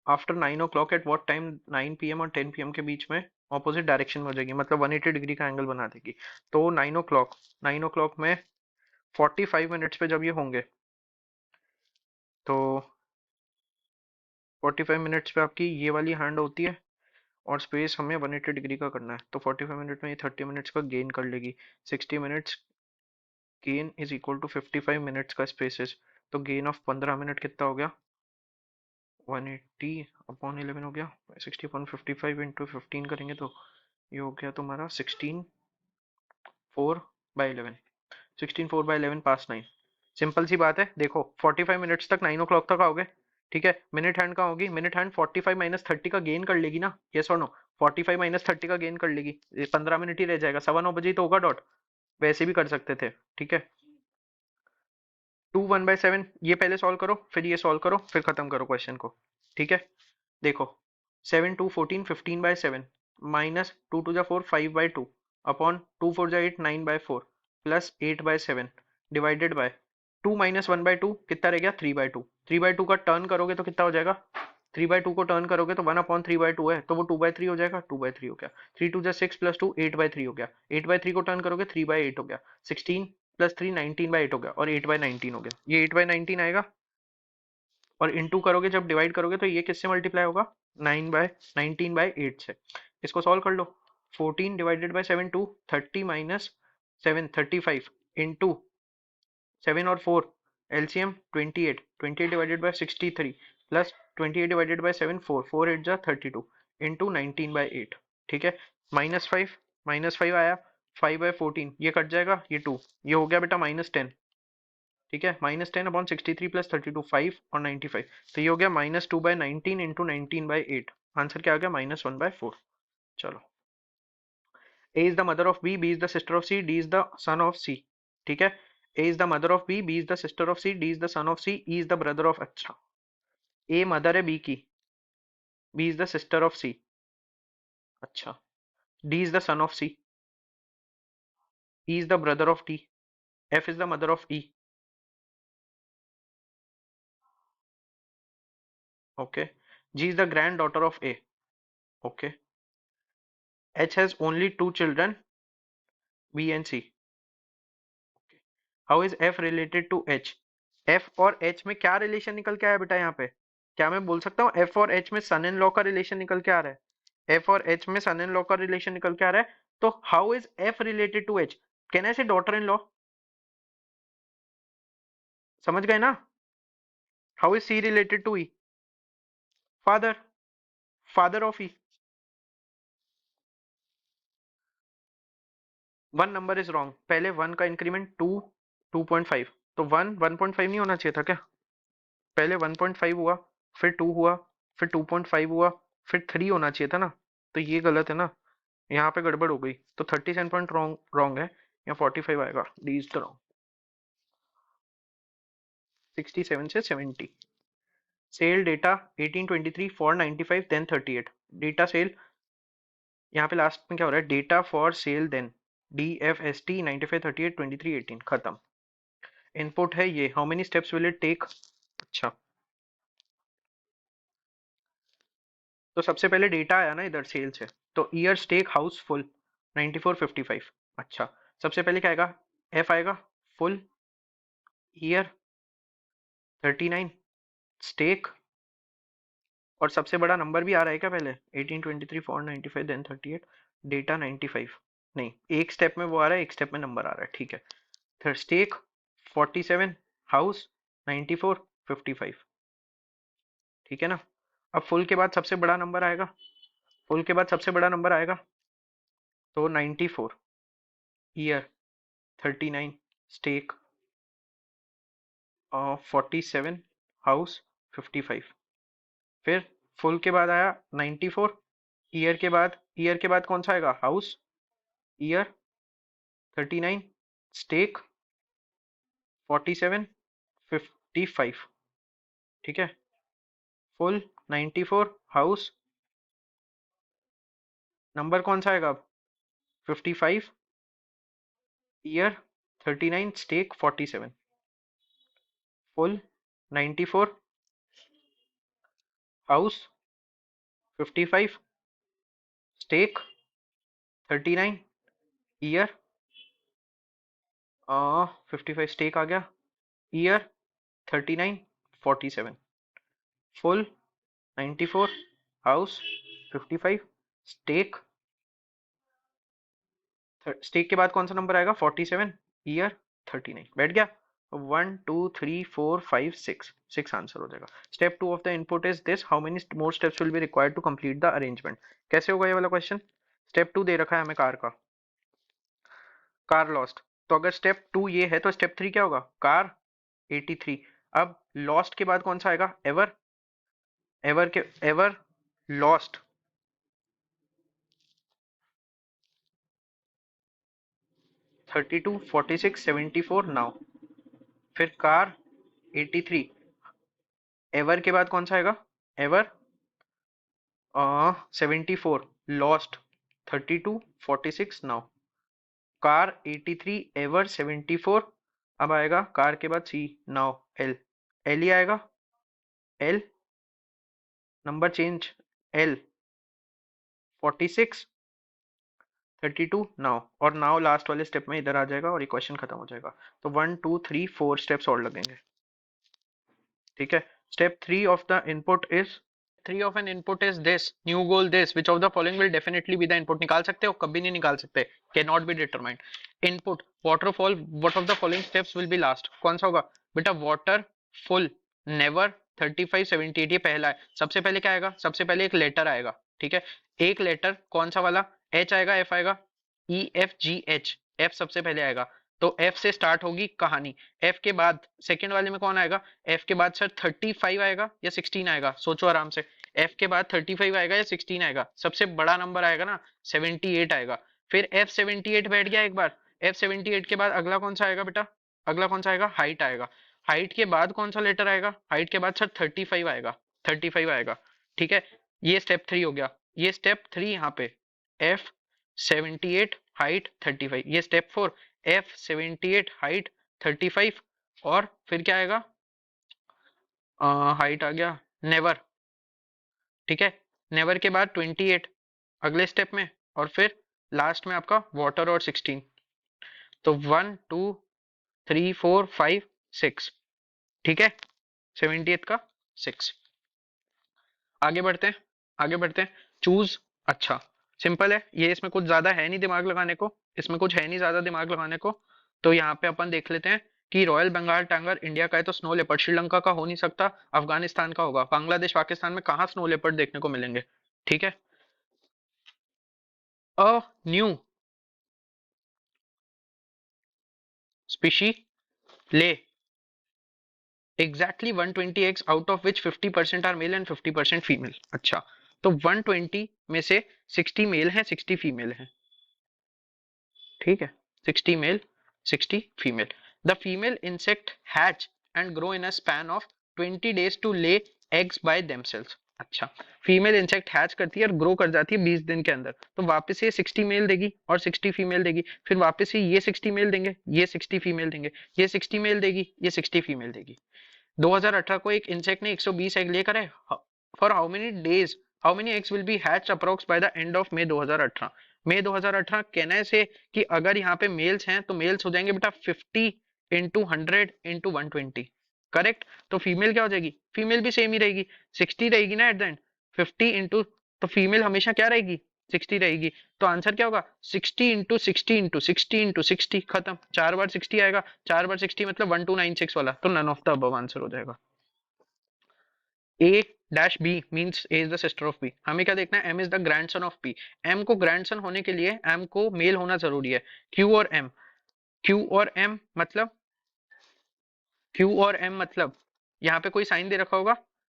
After 9 o'clock at what time, 9 PM और 10 PM के बीच में ऑपोजिट डायरेक्शन में हो जाएगी, मतलब 180 डिग्री का एंगल बना देगी। तो 9 o'clock में 45 मिनट्स पे जब ये होंगे, तो 45 मिनट्स पे आपकी ये वाली हैंड होती है, और स्पेस हमें 180 डिग्री का करना है, तो 45 मिनट में ये 30 मिनट्स का गेन कर लेगी, 60 minutes gain is equal to 55 minutes का स्पेसेस, तो गेन ऑफ 15 मिनट कितना हो गया, 180 अपॉन 11 हो गया, 60 अपॉन 55 इंटू 15 करेंगे तो ये हो गया तुम्हारा 16 4/11, 16 4/11 पास 9। सिंपल सी बात है, देखो 45 मिनट्स तक 9 o'clock तक आओगे, ठीक है। मिनट हैंड कहाँ होगी, मिनट हैंड 45 - 30 का गेन कर लेगी ना, यस और नो, 45 - 30 का गेन कर लेगी, 15 मिनट ही रह जाएगा, 9:15 तो होगा डॉट, वैसे भी कर सकते थे, ठीक है। 2 1/7 ये पहले सॉल्व करो, फिर ये सॉल्व करो, फिर खत्म करो क्वेश्चन को, ठीक है। देखो 7 2 14, 15/7 minus 2 2 4 5/2 upon 2 4 8 9/4 plus 8/7 divided by 2 - 1/2 कितना रह गया, 3/2, 3/2 का टर्न करोगे तो कितना हो जाएगा, 3/2 को टर्न करोगे तो 1/3/2 है, तो वो 2/3 हो जाएगा, 2/3 हो गया, 3 2 6 + 2 8/3 हो गया, 8/3 को टर्न करोगे 3/8 हो गया, 16 + 3 19/8 हो गया, और 8/19 हो गया, ये 8/19 आएगा, और इनटू करोगे जब डिवाइड करोगे तो ये किससे मल्टीप्लाई होगा, 9/19/8 से। इसको सॉल्व कर लो, 14 डिवाइडेड बाय 7 2, 30 माइनस 7 35 इंटू 7 और 4 LCM 28, 28 divided by 63 plus 28 divided by 7 4, 4 8 जा 32 इंटू 19/8, ठीक है। -5, -5 आया, 5/14 ये कट जाएगा, ये 2, ये हो गया बेटा -10। ठीक है, -10/63 + 32, 5 और 95, तो ये हो गया -2/19 × 19/8। आंसर क्या आ गया? -1/4। चलो, A is the mother of B, B is the sister of C, D is the son of C। ठीक है, A is the mother of B, B is the sister of C, D is the son of C, E is the brother of। अच्छा, A mother है B की, B is the sister of C। अच्छा, D is the son of C, E is the brother of D, F is the mother of E। Okay, G is the granddaughter of A। Okay, H has only two children, B and C। How is F related to H? F और H में क्या relation निकल के आया बेटा यहाँ पे? क्या मैं बोल सकता हूँ F और H में सन इन लॉ का रिलेशन निकल के आ रहा है? F और H में सन इन लॉ का रिलेशन निकल के आ रहा है, तो how is F related to H? Can I say daughter in law? समझ गए ना? How is C related to E? Father, father of E। One number is wrong, पहले वन का इंक्रीमेंट 2, 2.5, तो वन 1.5 नहीं होना चाहिए था क्या? पहले 1.5 हुआ, फिर 2 हुआ, फिर 2.5 हुआ, फिर 3 होना चाहिए था ना, तो ये गलत है ना, यहाँ पे गड़बड़ हो गई, तो 37 पॉइंट रॉन्ग रॉन्ग है, यहाँ 45 आएगा, डी इज द रॉन्ग। 67 से 70। Sale data 1823 for 95 then 38। Data sale, यहाँ पे लास्ट में क्या हो रहा है? Data for sale then, DFST 95 38 23 18, खत्म। इनपुट है ये, how many steps will it take? अच्छा, तो सबसे पहले डेटा आया ना इधर सेल से, तो ईयर स्टेक हाउस फुल 9455। अच्छा, सबसे पहले क्या आएगा? एफ आएगा, फुल ईयर 39 स्टेक, और सबसे बड़ा नंबर भी आ रहा है क्या पहले? 1823 4 95 देन 38, डेटा 95, नहीं एक स्टेप में वो आ रहा है, एक स्टेप में नंबर आ रहा है, ठीक है। फिर स्टेक 47, हाउस 94 55, ठीक है ना। अब फुल के बाद सबसे बड़ा नंबर आएगा, फुल के बाद सबसे बड़ा नंबर आएगा तो 94, ईयर 39 स्टेक 47, हाउस 55। फिर फुल के बाद आया 94, ईयर के बाद कौन सा आएगा? हाउस, ईयर 39 स्टेक 47 55, ठीक है। फुल 94, हाउस, नंबर कौन सा आएगा अब? 55, year 39 stake 47, full 94, house 55 stake 39, year 55 stake आ गया, year 39 47, full 94, house 55 stake, stake के बाद कौन सा नंबर आएगा? 47, ईयर 39। बैठ गया? 1 2 3 4 5 6, 6 आंसर हो जाएगा। Step 2 of the input is this, how many more steps will be required to complete the arrangement? कैसे होगा ये वाला क्वेश्चन? स्टेप 2 दे रखा है हमें कार का, कार लॉस्ट, तो अगर स्टेप 2 ये है तो स्टेप 3 क्या होगा? कार 83। अब लॉस्ट के बाद कौन सा आएगा? एवर, एवर के एवर लॉस्ट 32 46 74 नाउ, फिर कार 83, एवर के बाद कौन सा आएगा? Ever 74 lost 32 46 now, car 83, ever 74, अब आएगा कार के बाद सी, नाउ एल, एल ही आएगा, L number change, L 46 32 now, और नाउ लास्ट वाले स्टेप में इधर आ जाएगा और इक्वेशन खत्म हो जाएगा। तो 1 2 3 4 स्टेप्स और लगेंगे, ठीक है। Step 3 of the input is, 3 of an input is this, new goal this, which of the following will definitely be the input? निकाल सकते हो? कभी नहीं निकाल सकते, cannot be determined। input waterfall, what of the following steps will be last? कौन सा होगा बेटा? water full never 35 78, ये पहला है। सबसे पहले क्या आएगा? सबसे पहले एक लेटर आएगा, ठीक है। एक लेटर कौन सा वाला? एच आएगा, एफ आएगा, ई एफ जी एच, एफ सबसे पहले आएगा, तो एफ से स्टार्ट होगी कहानी। एफ के बाद सेकंड वाले में कौन आएगा? एफ के बाद सर 35 आएगा या 16 आएगा? सोचो आराम से। एफ के बाद 35 आएगा या 16 आएगा? सबसे बड़ा नंबर आएगा ना, 78 आएगा। फिर एफ 78 बैठ गया एक बार। एफ 78 के बाद अगला कौन सा आएगा बेटा? अगला कौन सा आएगा? हाइट आएगा। हाइट के बाद कौन सा लेटर आएगा? हाइट के बाद सर 35 आएगा, 35 आएगा। ठीक है, ये स्टेप 3 हो गया। ये स्टेप 3 यहाँ पे एफ 78 हाइट 35, ये स्टेप 4 एफ 78 हाइट 35, और फिर क्या आएगा? हाइट आ गया, नेवर। ठीक है, नेवर के बाद 28 अगले स्टेप में, और फिर लास्ट में आपका वाटर और 16। तो 1 2 3 4 5 6। ठीक है, 78 का 6। आगे बढ़ते हैं, आगे बढ़ते हैं। चूज, अच्छा सिंपल है ये, इसमें कुछ ज्यादा है नहीं दिमाग लगाने को, इसमें कुछ है नहीं ज्यादा दिमाग लगाने को। तो यहाँ पे अपन देख लेते हैं कि रॉयल बंगाल टाइगर इंडिया का है तो स्नो लेपर्ड श्रीलंका का हो नहीं सकता, अफगानिस्तान का होगा। बांग्लादेश पाकिस्तान में कहाँ स्नो लेपर्ड देखने को मिलेंगे? ठीक है, a new species lay exactly 120 eggs out of which 50% are male and 50% female. अच्छा, तो 120 में से 60 मेल हैं, 60 फीमेल हैं। ठीक है, 60 male 60 female. The female insect hatch and grow in a span of 20 days to lay eggs by themselves. अच्छा, female insect hatch करती है और ग्रो कर जाती है 20 दिन के अंदर, तो वापस ये 60 मेल देगी और 60 फीमेल देगी, फिर वापस ये 60 मेल देंगे, ये 60 फीमेल देंगे, ये 60 मेल देगी, ये 60 फीमेल देगी। 2018 को एक इंसेक्ट ने 120 एग लेकर है। For how many days how many eggs will be hatched approx by the end of May 2018? May 2018 कहने से कि अगर यहाँ पे मेल्स हैं तो मेल्स हो जाएंगे बेटा 50 इंटू 100 इंटू 120। करेक्ट, तो फीमेल क्या हो जाएगी? फीमेल भी सेम ही रहेगी, 60 रहेगी ना एट द एंड। 50 इंटू, तो फीमेल हमेशा क्या रहेगी? 60 रहेगी। तो आंसर क्या होगा? 60 इंटू 60 इंटू 60 इंटू 60, खत्म। 4 बार 60 आएगा, 4 बार 60 मतलब 1296 वाला, तो none of the above answer हो जाएगा। A dash B means A is the sister of B. हमें क्या देखना है? M is the grandson of P. M को ग्रैंडसन होने के लिए एम को मेल होना जरूरी है। क्यू और एम, क्यू और एम मतलब, क्यू और एम मतलब यहाँ पे कोई साइन दे रखा होगा,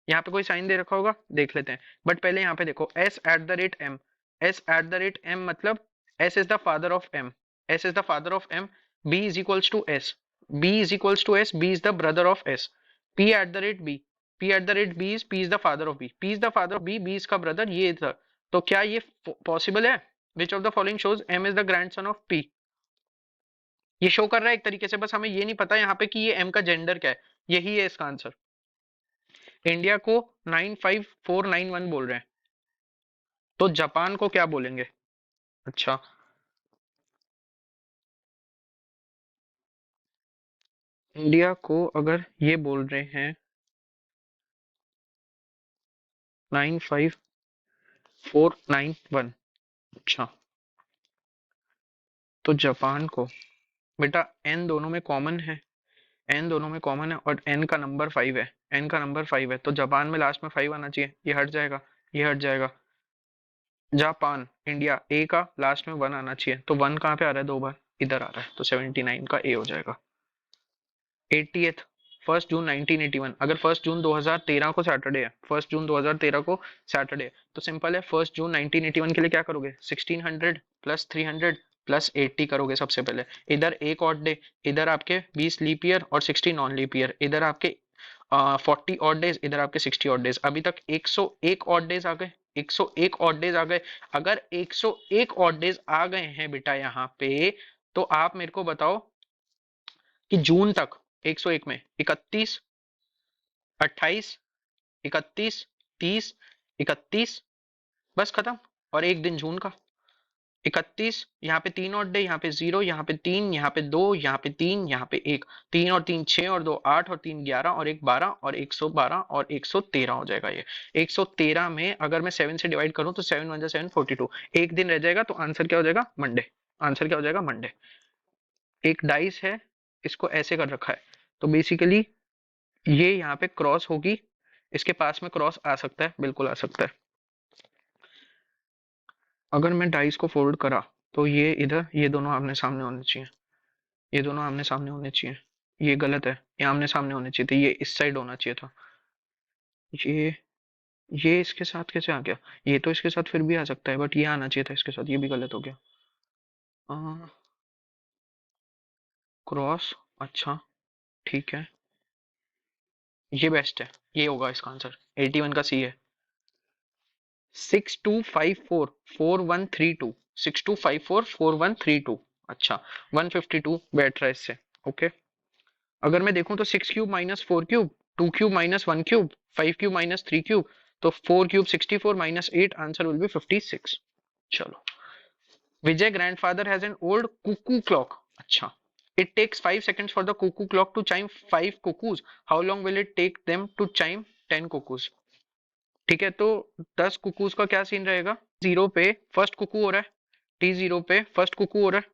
यहाँ पे कोई साइन दे रखा होगा, देख लेते हैं। बट पहले यहाँ पे देखो, S at the rate M, S at the rate M मतलब S is the father of M, S is the father of M. B is equals to S, B is equals to S, B is the brother of S. P at the rate B, P at the rate B is, P is the father of B, P is the father of B, B इसका brother, ये था। तो क्या ये possible है? Which of the following shows M is the grandson of P? ये show कर रहा है एक तरीके से, बस हमें ये नहीं पता यहाँ पे कि ये एम का जेंडर क्या है। यही है इसका आंसर। इंडिया को 95491 बोल रहे हैं, तो जापान को क्या बोलेंगे? अच्छा, इंडिया को अगर ये बोल रहे हैं 95491, अच्छा, तो जापान को बेटा एन दोनों में कॉमन है, एन दोनों में कॉमन है, और एन का नंबर 5 है, एन का नंबर 5 है, तो जापान में लास्ट में 5 आना चाहिए, ये हट जाएगा, ये हट जाएगा। जापान, इंडिया, ए का लास्ट में 1 आना चाहिए, तो 1 कहाँ पे आ रहा है? 2 बार इधर आ रहा है, तो 79 का ए हो जाएगा। 80th, 1 जून 1981, अगर 1 जून 2013 को सैटरडे है, 1 जून 2013 को सैटरडे है, तो सिंपल है, 1 जून 1981 के लिए क्या करोगे? 1600 प्लस 300 प्लस 80 करोगे सबसे पहले। इधर एक ऑड डे, इधर आपके 20 लीप ईयर और 60 नॉन लीप ईयर, इधर आपके 40 ऑड डेज, इधर आपके 60 ऑड डेज। अभी तक 101 ऑड डेज आ गए, 101 ऑड डेज आ गए। अगर 101 ऑड डेज आ गए हैं बेटा यहाँ पे, तो आप मेरे को बताओ कि जून तक 101 में 31, 28, 31, 30, 31, बस खत्म। और एक दिन जून का 31, यहाँ पे 3 और डे, यहाँ पे 0, यहाँ पे 3, यहाँ पे 2, यहाँ पे 3, यहाँ पे 1, 3 और 3 6 और 2 8 और 3 11 और 1 12 और 112 और 113 हो जाएगा ये। 113 में अगर मैं 7 से डिवाइड करूं तो 7 1 7 42, एक दिन रह जाएगा, तो आंसर क्या हो जाएगा? मंडे। आंसर क्या हो जाएगा? मंडे। एक डाइस है, इसको ऐसे कर रखा है, तो बेसिकली ये यहाँ पे क्रॉस होगी, इसके पास में क्रॉस आ सकता है, बिल्कुल आ सकता है। अगर मैं डाइस को फोल्ड करा तो ये इधर, ये दोनों आमने सामने होने चाहिए, ये दोनों आमने सामने होने चाहिए। ये गलत है, ये आमने सामने होने चाहिए थे, ये इस साइड होना चाहिए था। ये ये इसके साथ कैसे आ गया? ये तो इसके साथ फिर भी आ सकता है, बट ये आना चाहिए था इसके साथ, ये भी गलत हो गया। क्रॉस, अच्छा, ठीक है, ये बेस्ट है, ये होगा इसका आंसर, 81 का सी है। 62544132, 62544132, अच्छा, 152 बैठ रहा है इससे। ओके, अगर मैं देखूं तो 6 cube minus 4 cube, 2 cube minus 1 cube, 5 cube minus 3 cube, तो 4 cube 64 minus 8, answer will be 56। चलो, Vijay grandfather has an old cuckoo clock, अच्छा, it takes 5 seconds for the cuckoo clock to chime 5 cuckoos, how long will it take them to chime 10 cuckoos? ठीक है, तो 10 cuckoos का क्या scene रहेगा? Zero पे first Kuku हो रहा है, T0 पे फर्स्ट कुकू हो रहा है,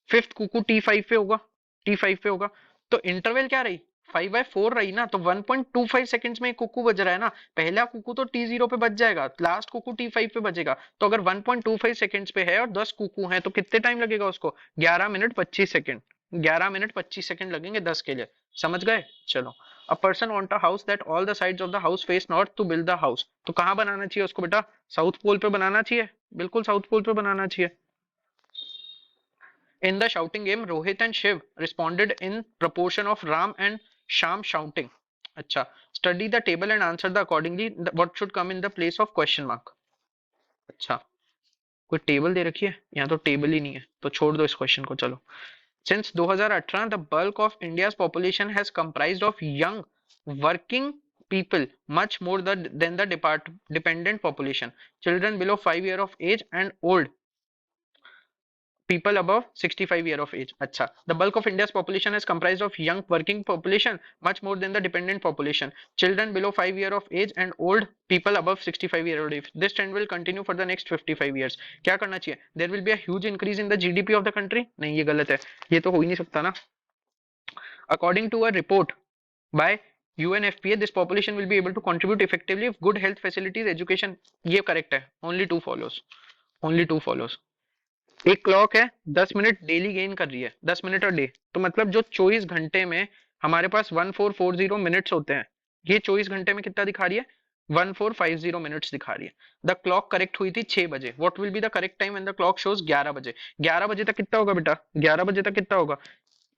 फिफ्थ कुकू T5 पे होगा, T5 पे होगा, तो इंटरवल क्या रही? 5/4 रही ना, तो 1.25 सेकंड्स में एक कुकू बज रहा है ना, पहला कुकू तो T0 पे बज जाएगा, लास्ट कुकू T5 पे बजेगा, तो अगर 1.25 सेकंड्स पे है और 10 कुकू हैं तो कितने टाइम लगेगा उसको? 11 मिनट 25 सेकंड, 11 मिनट 25 सेकंड लगेंगे 10 के लिए, समझ गए? चलो, a person want a house that all the sides of the house face north to build the house, तो कहां बनाना चाहिए उसको बेटा? साउथ पोल पे बनाना चाहिए, बिल्कुल साउथ पोल पे बनाना चाहिए। In the shouting game, Rohit and Shiv responded in proportion of Ram and Sham shouting. अच्छा, study the table and answer the accordingly. What should come in the place of question mark? अच्छा, कोई table दे रखी है? यहाँ तो table ही नहीं है, तो छोड़ दो इस क्वेश्चन को। चलो, since 2018, the bulk of India's population has comprised of young working people, much more than the dependent population. Children below 5 years of age and old people above 65 year of age. Acha, the bulk of India's population is comprised of young working population, much more than the dependent population. Children below 5 year of age and old people above 65 year old age. This trend will continue for the next 55 years. क्या करना चाहिए? There will be a huge increase in the GDP of the country. नहीं, ये गलत है, ये तो हो ही नहीं सकता ना। According to a report by UNFPA, this population will be able to contribute effectively if good health facilities, education, ये correct है, only two follows, only two follows। एक क्लॉक है, 10 मिनट डेली गेन कर रही है, 10 मिनट अ डे, तो मतलब जो 24 घंटे में हमारे पास 1440 मिनट्स होते हैं, ये 24 घंटे में कितना दिखा रही है? 1450 मिनट्स दिखा रही है। द क्लॉक करेक्ट हुई थी 6 बजे, what will be the correct time when the clock shows 11 बजे? 11 बजे तक कितना होगा बेटा? 11 बजे तक कितना होगा?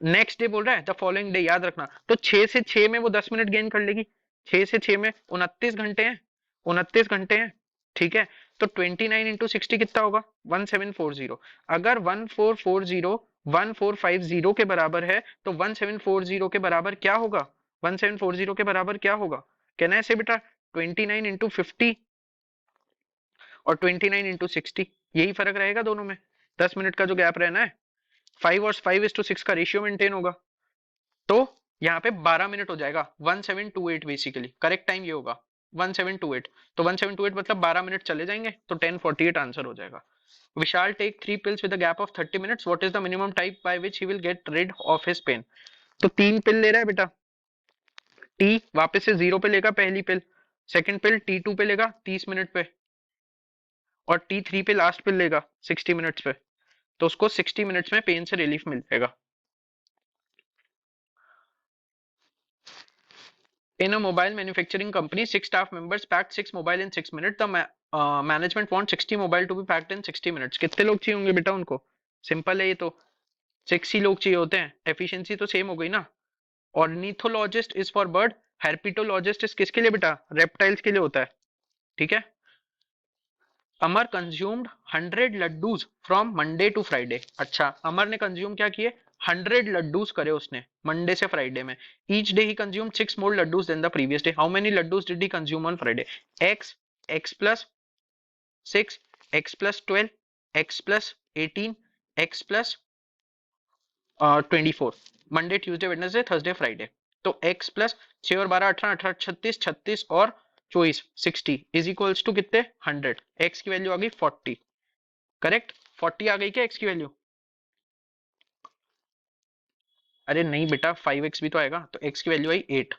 नेक्स्ट डे बोल रहा है, द फॉलोइंग डे, याद रखना, तो 6 से 6 में वो 10 मिनट गेन कर लेगी, 6 से 6 में 29 घंटे हैं, 29 घंटे हैं, ठीक है, तो 29 into 60 कितना होगा? 1740। अगर 1440 के बराबर है तो 1740 के बराबर क्या होगा? 1740 के बराबर क्या होगा? कहना है ऐसे बेटा, 29 into 50 और 29 into 60, यही फर्क रहेगा दोनों में, 10 मिनट का जो गैप रहना है। 5 और 5:6 का रेशियो मेंटेन होगा, तो यहाँ पे 12 मिनट हो जाएगा, 1728 बेसिकली करेक्ट टाइम ये होगा 1728, तो 1728 मतलब 12 मिनट चले जाएंगे, तो 1048 आंसर हो जाएगा। विशाल take 3 pills with a gap of 30 minutes, what is the minimum time by which he will get rid of his pain? तो 3 पिल ले रहा है बेटा, टी वापस से 0 पे लेगा पहली पिल, सेकंड पिल T2 पे लेगा 30 मिनट पे, और T3 पे लास्ट पिल लेगा 60 मिनट्स पे, तो उसको 60 मिनट्स में पेन से रिलीफ मिल जाएगा। In a mobile manufacturing company, 6 staff members packed 6 mobile in 6 minutes. The management wants 60 mobile to be packed in 60 minutes. कितने लोग चाहिए होंगे बेटा उनको? सिंपल है ये तो, 6 ही लोग चाहिए होते हैं, एफिशिएंसी तो सेम हो गई ना। Ornithologist is for bird, herpetologist is किसके लिए बेटा? रेप्टाइल्स के लिए होता है, ठीक है। Amar consumed 100 laddoos from Monday to Friday, अच्छा, अमर ने कंज्यूम क्या किए? 100 लड्डूज करे उसने मंडे से फ्राइडे में। Each day he consume 6 more laddoos than the previous day, how many laddoos did he consume on Friday? X, x+6, x+12, x+18, x+24, Monday Tuesday Wednesday Thursday Friday, तो x+ 6 और 12 18, 18 36, 36 और 24 60 इज इक्वल्स टू कितने? 100। x की value आ गई 40, correct, 40 आ गई क्या x की value? अरे नहीं बेटा, 5x भी तो आएगा, तो x की वैल्यू आई 8,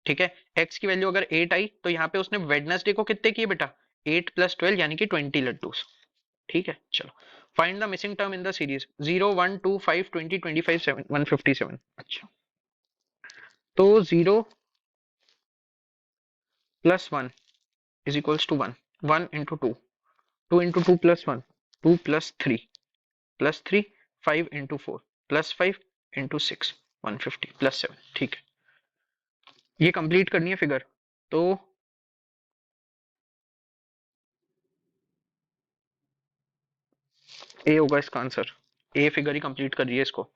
ठीक है। x की वैल्यू अगर 8 आई तो यहाँ पे उसने वेडनेसडे को कितने किए बेटा? 8 + 12 यानी कि 20 लड्डू। ठीक है चलो, find the missing term in the series 0 1 2 5 20 25 7 157। अच्छा, तो 0 plus 1 is equals to 1, 1 into 2, 2 into 2 plus 1, 2 plus 3 plus 3, 5 into 4 plus 5 into 6 150 plus 7। ठीक है, ये कंप्लीट करनी है फिगर, तो ए होगा इसका answer. A figure he complete कर रही है इसको।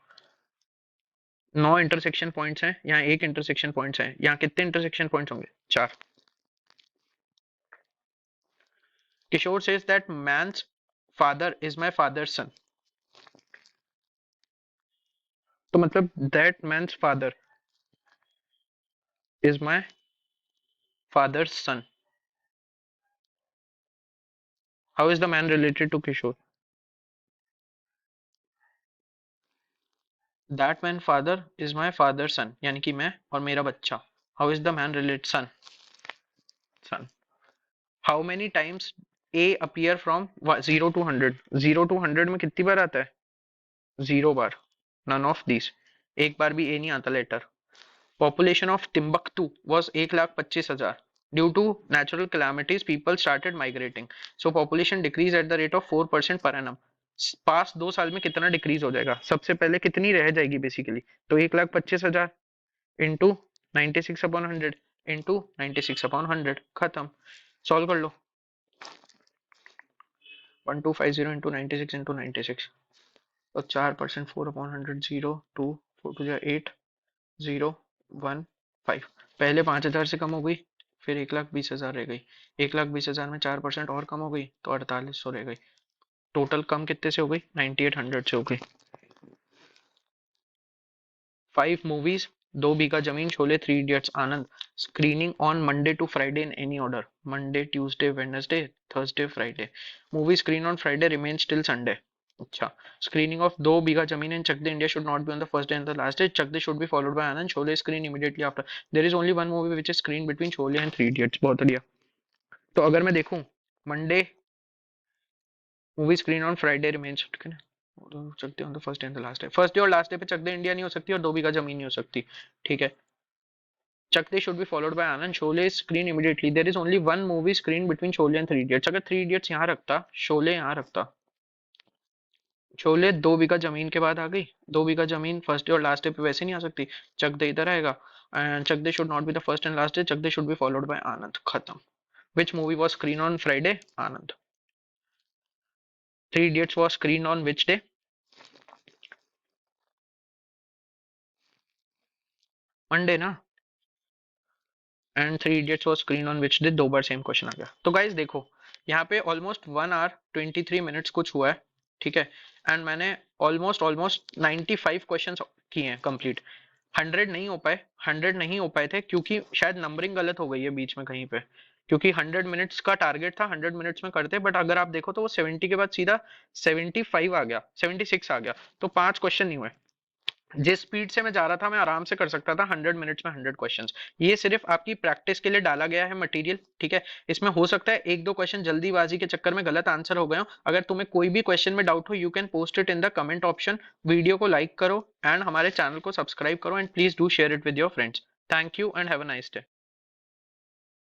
9 इंटरसेक्शन पॉइंट्स हैं, यहाँ एक इंटरसेक्शन पॉइंट्स हैं, यहाँ कितने इंटरसेक्शन पॉइंट्स होंगे? 4। Kishore says that man's father is my father's son, तो मतलब that man's father is my father's son, how is the man related to Kishore? That man father is my father son, यानी कि मैं और मेरा बच्चा। How is the man related son, son. How many times A appear from 0 to 100, 0 to 100 में कितनी बार आता है? 0 बार। नन ऑफ दिस, एक बार भी ए नहीं आता letter. Population of Timbuktu was 1,25,000। Due to natural calamities people started migrating, so population decrease at the rate of 4% per annum. पास 2 साल में कितना डिक्रीज हो जाएगा? सबसे पहले कितनी रह जाएगी बेसिकली? तो 1,25,000 इंटू 96/100 इंटू 96/100, खत्म। सॉल्व कर लो। 1250 इंटू 96 इंटू 96, तो 4%, 4/100, 0 2 4 2 8 0 1 5। पहले 5,000 से कम हो गई, फिर 1,20,000 रह गई, 1,20,000 में 4% और कम हो गई तो 4,800 रह गई। टोटल कम कितने से हो गई? 9,800 से हो गई। 5 movies, 2 Bigha Zamin, Sholay, 3 idiots, Anand. Screening on Monday to Friday in any order, Monday Tuesday Wednesday Thursday Friday. Movie screen on Friday remains till Sunday. अच्छा, screening of 2 Bigha Zamin in Chak De India should not be on the first day and the last day, Chak De should be followed by Anand, Sholay screen immediately after. There is only one movie which is screen between Sholay and 3 idiots. बहुत बढ़िया। तो अगर मैं देखूं, Monday movie screen on Friday remains, Chak De on the first day and the last day. First day और last day पे Chak De India नहीं हो सकती और 2 बीघा जमीन नहीं हो सकती, ठीक है। Chakde should be followed by Anand. Sholay is screen immediately. There is only one movie screen between Sholay and 3 Idiots. अगर 3 Idiots यहाँ रखता, शोले यहाँ रखता, शोले 2 बीघा जमीन के बाद आ गई। 2 बीघा जमीन फर्स्ट डे और लास्ट डे पे वैसे नहीं आ सकती, चक दे इधर आएगा। And Chak De should not be the first and last day, Chak De should be followed by Anand, खत्म। Which movie was screen on Friday? Anand. 3 Idiots was screen on which day? Monday ना। And 3 idiots was screen on which day, 2 बार same question आ गया। तो guys देखो, यहाँ पे almost 1 hour 23 minutes कुछ हुआ है, ठीक है। एंड मैंने ऑलमोस्ट ऑलमोस्ट 95 क्वेश्चन किए हैं कंप्लीट। 100 नहीं हो पाए, 100 नहीं हो पाए थे क्योंकि शायद नंबरिंग गलत हो गई है बीच में कहीं पे, क्योंकि 100 मिनट्स का टारगेट था, 100 मिनट्स में करते, बट अगर आप देखो तो वो 70 के बाद सीधा 75 आ गया, 76 आ गया, तो 5 क्वेश्चन नहीं हुए। जिस स्पीड से मैं जा रहा था मैं आराम से कर सकता था 100 मिनट्स में 100 क्वेश्चंस। ये सिर्फ आपकी प्रैक्टिस के लिए डाला गया है मटेरियल, ठीक है। इसमें हो सकता है 1-2 क्वेश्चन जल्दीबाजी के चक्कर में गलत आंसर हो गए हो। अगर तुम्हें कोई भी क्वेश्चन में डाउट हो, you can post it in the comment option. Video को लाइक करो एंड हमारे चैनल को सब्सक्राइब करो and please do share it with your friends. Thank you and have a nice day.